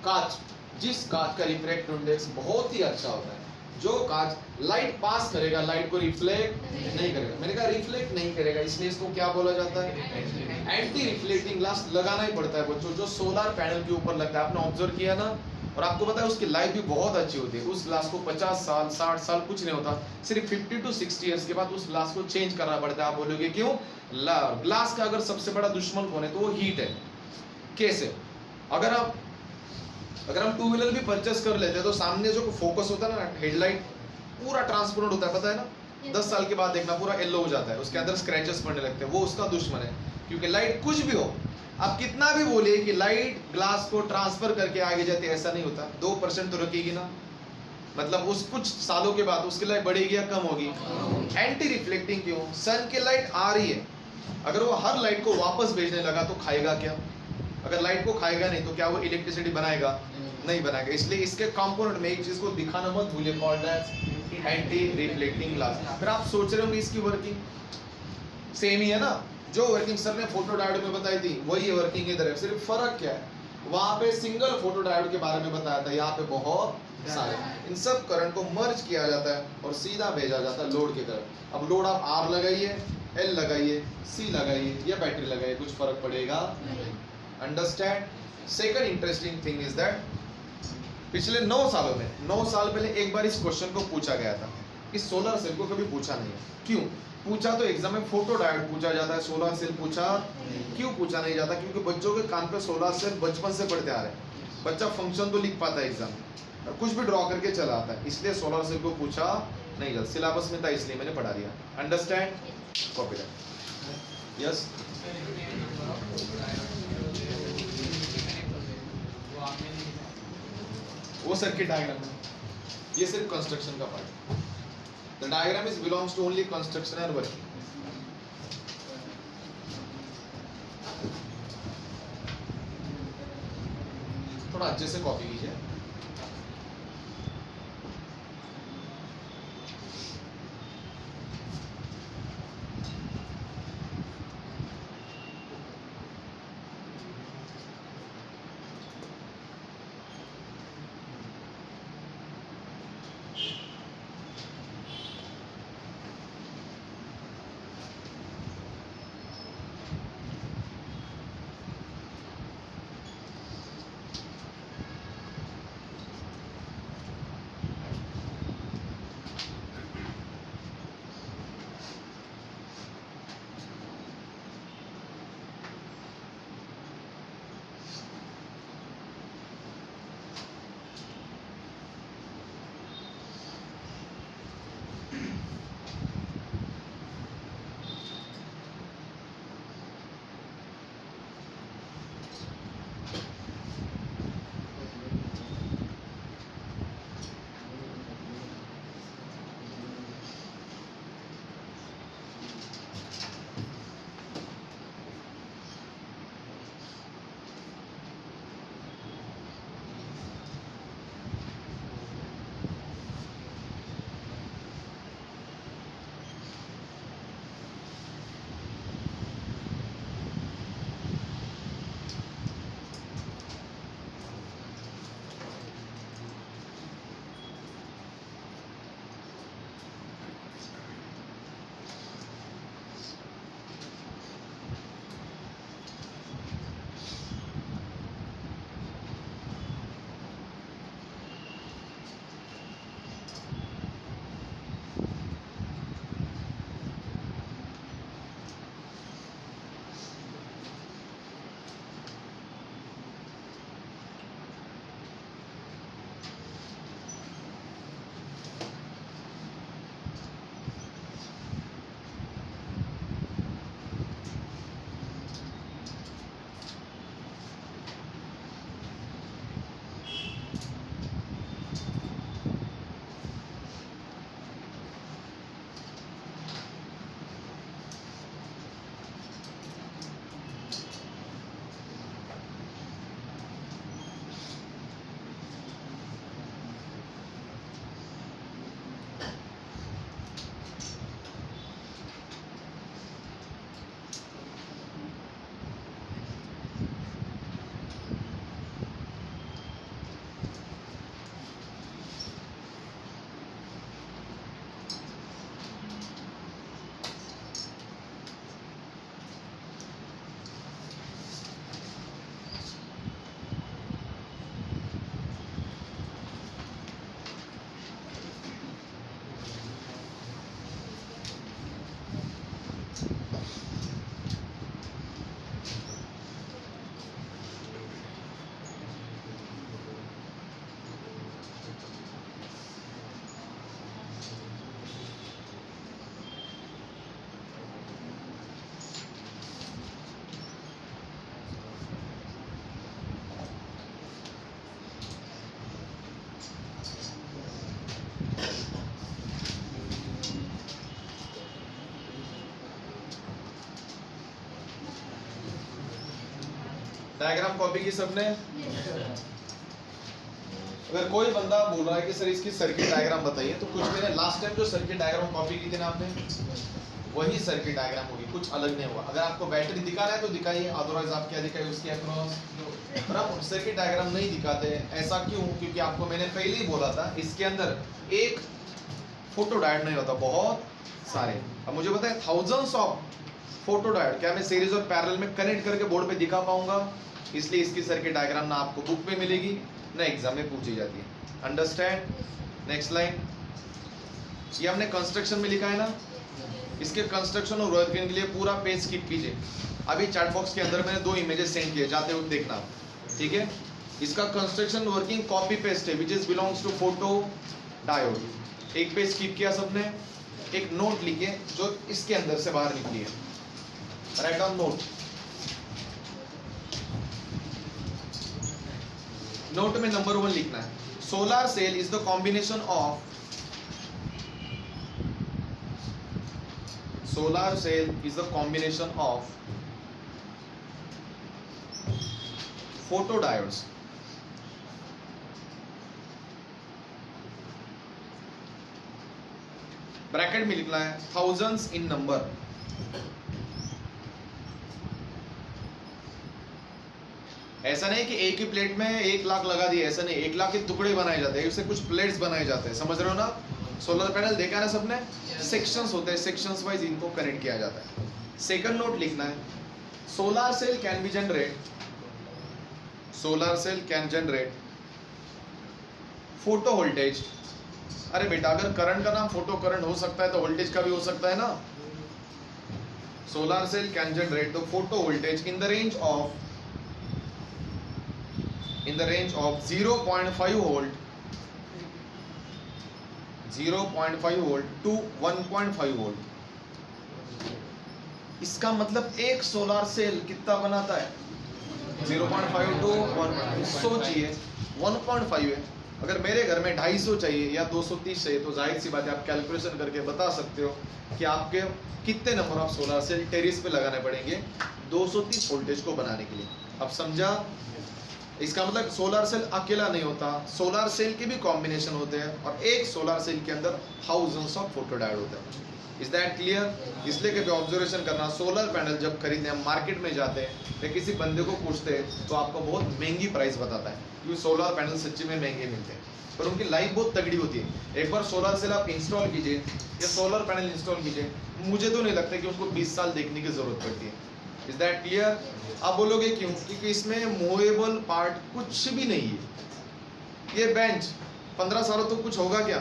कांच. जिस कांच का रिफ्रैक्टिव इंडेक्स बहुत ही अच्छा होता है. जो कांच लाइट पास करेगा, लाइट को रिफ्लेक्ट नहीं करेगा. मैंने कहा रिफ्लेक्ट नहीं करेगा, इसलिए इसको क्या बोला जाता है? एंटी रिफ्लेक्टिंग ग्लास लगाना ही पड़ता है बच्चों, जो सोलर पैनल के ऊपर लगता है. आपने ऑब्जर्व किया ना. और आपको पता है उसकी लाइफ भी बहुत अच्छी होती है. उस ग्लास को 50 साल 60 साल कुछ नहीं होता, सिर्फ 50 to 60 इयर्स के बाद उस ग्लास को चेंज करना पड़ता है. आप बोलोगे क्यों? ग्लास का अगर सबसे बड़ा दुश्मन कौन है तो वो हीट है. कैसे? अगर हम टू व्हीलर भी परचेस कर लेते हैं तो सामने जो फोकस होता है ना, हेडलाइट पूरा ट्रांसपेरेंट होता है, पता है ना. 10 साल के बाद देखना पूरा येलो हो जाता है, उसके अंदर स्क्रैचेस पड़ने लगते हैं. वो उसका दुश्मन है, क्योंकि लाइट कुछ भी हो, आप कितना भी बोलिए कि लाइट ग्लास को ट्रांसफर करके आगे जाती है, ऐसा नहीं होता. 2% तो रखेगी ना, मतलब उस कुछ सालों के बाद उसकी लाइट बढ़ेगी या कम होगी? एंटी रिफ्लेक्टिंग क्यों? सन की लाइट आ रही है, अगर वो हर लाइट को वापस भेजने लगा तो खाएगा क्या? अगर लाइट को खाएगा नहीं तो क्या वो इलेक्ट्रिसिटी बनाएगा? नहीं बनाएगा. इसलिए इसके कंपोनेंट में एक चीज को दिखाना मत भूलिए, called as anti reflecting glass. फिर आप सोच रहे होंगे इसकी वर्किंग सेम ही है ना. जो वर्किंग सर ने फोटो डायोड में बताई थी वही है वर्किंग इधर है. सिर्फ फर्क क्या है? वहां पे सिंगल फोटो डायोड के बारे में बताया था, यहाँ पे बहुत सारे. इन सब करंट को मर्ज किया जाता है और सीधा भेजा जाता है लोड की तरफ. अब लोड आप आर लगाइए, एल लगाइए, सी लगाइए या बैटरी लगाइए, कुछ फर्क पड़ेगा? Understand? Second interesting thing is that पिछले 9 सालों में 9 साल पहले एक बार इस क्वेश्चन को पूछा गया था. इस सोलर सेल को कभी पूछा नहीं है. क्यों पूछा? तो एग्जाम में फोटो डायोड पूछा जाता है, सोलर सेल पूछा क्यों पूछा नहीं जाता? क्योंकि बच्चों के कान पे सोलर सेल बचपन से पढ़ते आ रहे हैं. बच्चा फंक्शन तो लिख पाता है एग्जाम में, कुछ भी ड्रॉ करके चला आता है, इसलिए सोलर सेल को पूछा नहीं जाता. सिलेबस में था इसलिए मैंने पढ़ा दिया. अंडरस्टैंड? Copy that. यस. वो सर्किट डायग्राम है, ये सिर्फ कंस्ट्रक्शन का पार्ट है. The diagram is belongs to only construction and working. थोड़ा अच्छे से कॉपी कीजिए. डायग्राम कॉपी की सबने? अगर कोई बंदा बोल रहा है कि सर इसकी सर्किट डायग्राम बताइए, तो कुछ मैंने लास्ट टाइम जो सर्किट डायग्राम कॉपी की थी ना आपने, वही सर्किट डायग्राम होगी, कुछ अलग नहीं होगा। अगर आपको बैटरी दिखाना है तो दिखाइए, अदरवाइज आप क्या दिखाइए उसके अक्रॉस। पर आप सर्किट डायग्राम नहीं दिखाते हैं, ऐसा क्यों? क्योंकि आपको मैंने पहले ही बोला था इसके अंदर एक फोटो डायोड नहीं होता, बहुत सारे। अब मुझे पता है थाउजेंड्स ऑफ फोटो डायोड क्या मैं सीरीज और पैरेलल में कनेक्ट करके बोर्ड पे दिखा पाऊंगा? इसलिए इसकी सर्किट डायग्राम ना आपको बुक में मिलेगी ना एग्जाम में पूछी जाती है। अंडरस्टैंड? नेक्स्ट लाइन, ये हमने कंस्ट्रक्शन में लिखा है ना, इसके कंस्ट्रक्शन और वर्किंग के लिए पूरा पेज स्किप कीजिए। अभी चैट बॉक्स के अंदर मैंने 2 इमेजेस सेंड किए, जाते हुए देखना, ठीक है? इसका कंस्ट्रक्शन वर्किंग कॉपी पेस्ट है, which is belongs to photo diode. एक पेज स्किप किया सबने, एक नोट लिखिए जो इसके अंदर से बाहर निकली है, राइट डाउन नोट। नोट में नंबर 1 लिखना है, solar cell is the combination of, solar cell is the combination of photodiodes bracket में लिखना है thousands in number। ऐसा नहीं कि एक ही प्लेट में 1 लाख लगा दिए, ऐसा नहीं, 1 लाख के टुकड़े बनाए जाते हैं, इससे कुछ प्लेट्स बनाए जाते हैं, समझ रहे हो ना? सोलर पैनल देखा ना सबने, सेक्शंस होते हैं, सेक्शंस वाइज इनको कनेक्ट किया जाता है। सेकंड नोट लिखना है, solar cell can be generate, solar cell can generate photo voltage. अरे बेटा, अगर करंट का नाम फोटो करंट हो सकता है तो वोल्टेज का भी हो सकता है ना। Solar cell can generate the photo voltage in the range of 0.5 volt, 0.5 volt to 1.5 volt. इसका मतलब एक सोलर सेल कितना बनाता है? 0.5 टू 1. सोचिए 1.5 है, अगर मेरे घर में 250 चाहिए या 230 चाहिए, तो जाहिर सी बात है आप कैलकुलेशन करके बता सकते हो कि आपके कितने number of solar cell terrace पे लगाने पड़ेंगे 230 वोल्टेज को बनाने के लिए। अब समझा? इसका मतलब सोलर सेल अकेला नहीं होता, सोलर सेल के भी कॉम्बिनेशन होते हैं, और एक सोलर सेल के अंदर थाउजेंड्स ऑफ फोटोडायोड होते हैं। Is that clear? इसलिए कभी ऑब्जर्वेशन करना, सोलर पैनल जब खरीदने हम मार्केट में जाते हैं या किसी बंदे को पूछते हैं तो आपको बहुत महंगी प्राइस बताता है, क्योंकि सोलर पैनल सच्ची में महंगे मिलते हैं, पर उनकी लाइफ बहुत तगड़ी होती है। एक बार सोलर सेल आप इंस्टॉल कीजिए या सोलर पैनल इंस्टॉल कीजिए, मुझे तो नहीं लगता कि उसको 20 साल देखने की जरूरत पड़ती है। Is that clear? आप बोलोगे क्यों? क्योंकि इसमें मूवेबल पार्ट कुछ भी नहीं है। ये बेंच 15 सालों तो कुछ होगा क्या?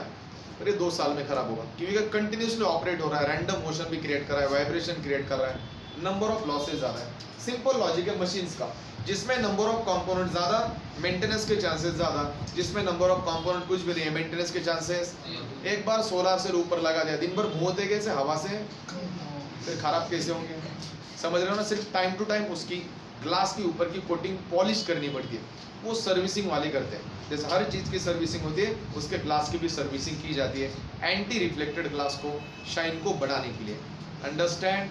अरे 2 साल में खराब होगा, क्योंकि कंटिन्यूसली ऑपरेट हो रहा है, रैंडम मोशन भी क्रिएट कर रहा है, वाइब्रेशन क्रिएट कर रहा है, नंबर ऑफ लॉसेज आ रहा है। सिंपल लॉजिक है मशीन्स का, जिसमें नंबर ऑफ कंपोनेंट ज्यादा, मेंटेनेंस के चांसेस ज्यादा, जिसमें नंबर ऑफ कंपोनेंट कुछ भी नहीं है, मेंटेनेंस के चांसेस। एक बार सोलर सेल ऊपर लगा दिया, दिन भर घूमते कैसे हवा से, फिर खराब कैसे होंगे? समझ रहे हो ना? सिर्फ टाइम टू टाइम उसकी ग्लास के ऊपर की कोटिंग पॉलिश करनी पड़ती है, वो सर्विसिंग वाले करते हैं। जैसे हर चीज़ की सर्विसिंग होती है, उसके ग्लास की भी सर्विसिंग की जाती है, एंटी रिफ्लेक्टेड ग्लास को, शाइन को बढ़ाने के लिए। अंडरस्टैंड?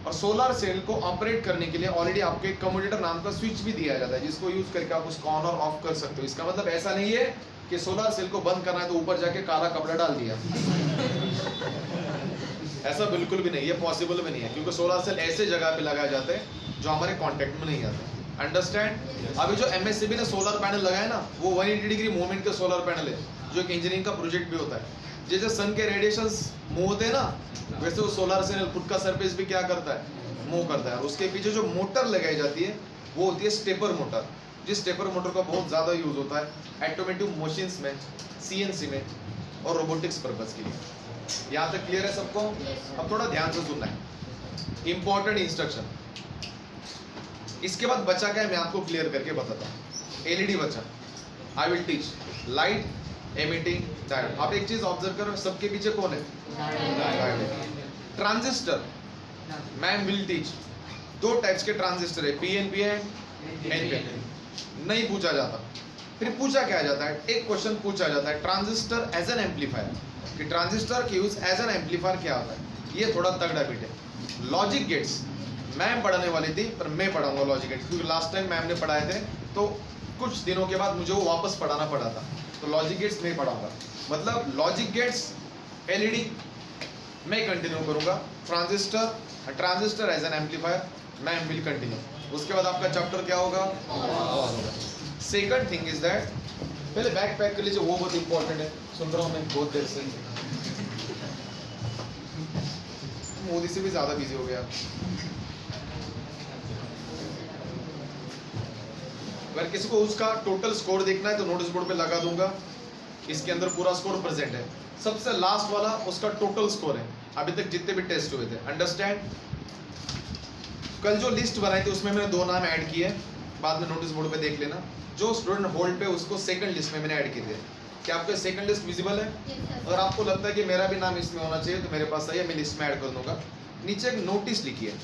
और सोलर सेल को ऑपरेट करने के लिए ऑलरेडी आपको एक कम्यूटेटर नाम का स्विच भी दिया जाता है, जिसको यूज करके आप उसको ऑन और ऑफ कर सकते हो। इसका मतलब ऐसा नहीं है कि सोलर सेल को बंद करना है तो ऊपर जाके काला कपड़ा डाल दिया ऐसा बिल्कुल भी नहीं, ये पॉसिबल भी नहीं है, क्योंकि सोलर सेल ऐसे जगह पे लगाए जाते हैं जो हमारे कॉन्टेक्ट में नहीं आते। अंडरस्टैंड? अभी जो MSCB ने सोलर पैनल लगाया ना, वो 180 डिग्री मूवमेंट के सोलर पैनल है, जो एक इंजीनियरिंग का प्रोजेक्ट भी होता है। जैसे सन के रेडिएशंस मूव होते हैं ना, वैसे वो सोलर सेल खुद का सरफेस भी क्या करता है? मूव करता है। उसके पीछे जो मोटर लगाई जाती है वो होती है स्टेपर मोटर, जिस स्टेपर मोटर का बहुत ज़्यादा यूज होता है ऑटोमेटिव मशीन्स में, CNC में और रोबोटिक्स पर्पज के लिए। यहाँ तक क्लियर है सबको? अब थोड़ा ध्यान से सुनना है, इंपॉर्टेंट इंस्ट्रक्शन। इसके बाद बचा क्या है मैं आपको क्लियर करके बताता हूँ। LED बचा, I will teach light emitting diode. आप एक चीज ऑब्जर्व करो, सबके पीछे कौन है? Transistor. Ma'am will teach 2 types के ट्रांजिस्टर है, PNP एंड NPN। नहीं पूछा जाता, फिर पूछा क्या जाता है? एक क्वेश्चन पूछा जाता है, ट्रांजिस्टर एज एन एम्पलीफायर, कि ट्रांजिस्टर की यूज एज एन एम्पलीफायर क्या होता है? ये थोड़ा तगड़ा बिट है। लॉजिक गेट्स, मैम पढ़ाने वाली थी पर मैं पढ़ाऊंगा लॉजिक गेट्स, क्योंकि लास्ट टाइम मैम ने पढ़ाए थे तो कुछ दिनों के बाद मुझे वो वापस पढ़ाना पड़ा था, तो लॉजिक गेट्स मैं पढ़ाऊंगा। मतलब लॉजिक गेट्स एलईडी मैं कंटिन्यू करूंगा, transistor as an amplifier ma'am will continue. उसके बाद आपका चैप्टर क्या होगा, और होगा। सेकंड थिंग इज दैट, पहले बैक पैक कर लीजिए, वो बहुत इंपॉर्टेंट है। सुन रहा हूँ मैं बहुत देर से, मोदी से भी ज्यादा बिजी हो गया। अगर किसी को उसका टोटल स्कोर देखना है तो नोटिस बोर्ड पे लगा दूंगा, इसके अंदर पूरा स्कोर प्रेजेंट है। सबसे लास्ट वाला उसका टोटल स्कोर है अभी तक जितने भी टेस्ट हुए थे, अंडरस्टैंड। कल जो लिस्ट बनाई थी उसमें मैंने 2 नाम ऐड किए, बाद में नोटिस बोर्ड पे देख लेना। जो स्टूडेंट होल्ड पे उसको सेकंड लिस्ट में मैंने ऐड किए थे। क्या आपको सेकंड लिस्ट विजिबल है? अगर आपको लगता है कि मेरा भी नाम इसमें होना चाहिए तो मेरे पास आइए, मैं लिस्ट में ऐड कर दूंगा। नीचे एक नोटिस लिखिए,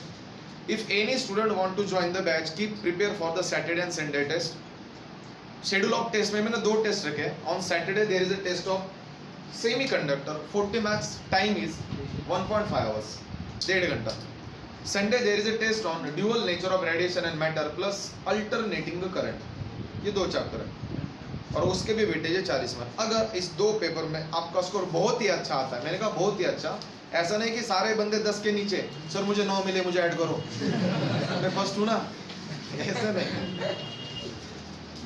if any student want to join the batch keep prepare for the Saturday and Sunday test. Schedule of test में मैंने 2 टेस्ट रखे। On Saturday there is a test of semiconductor 40 marks, time is 1.5 hours, 1.5 घंटा। Sunday there is a test on dual nature of radiation and matter plus alternating the current. ये 2 chapter है और उसके भी weightage है 40 marks. अगर इस 2 paper में आपका स्कोर बहुत ही अच्छा आता है, मैंने कहा बहुत ही अच्छा, ऐसा नहीं कि सारे बंदे 10 के नीचे, सर मुझे 9 मिले मुझे ऐड करो मैं फर्स्ट हूँ ना, ऐसा नहीं।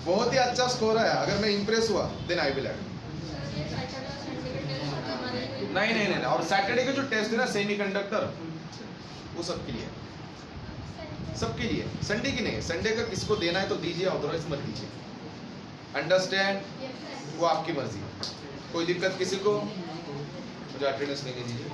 बहुत ही अच्छा स्कोर है, अगर मैं इंप्रेस हुआ देन आई विल ऐड। नहीं, और सैटरडे के जो टेस्ट है ना सेमीकंडक्टर, वो सबके लिए, सबके लिए। संडे की नहीं, संडे का किसको देना है तो दीजिए, अदरवाइज मत दीजिए, अंडरस्टैंड। वो आपकी मर्जी। कोई दिक्कत किसी को? मुझे अटेंडेंस लेने दीजिए।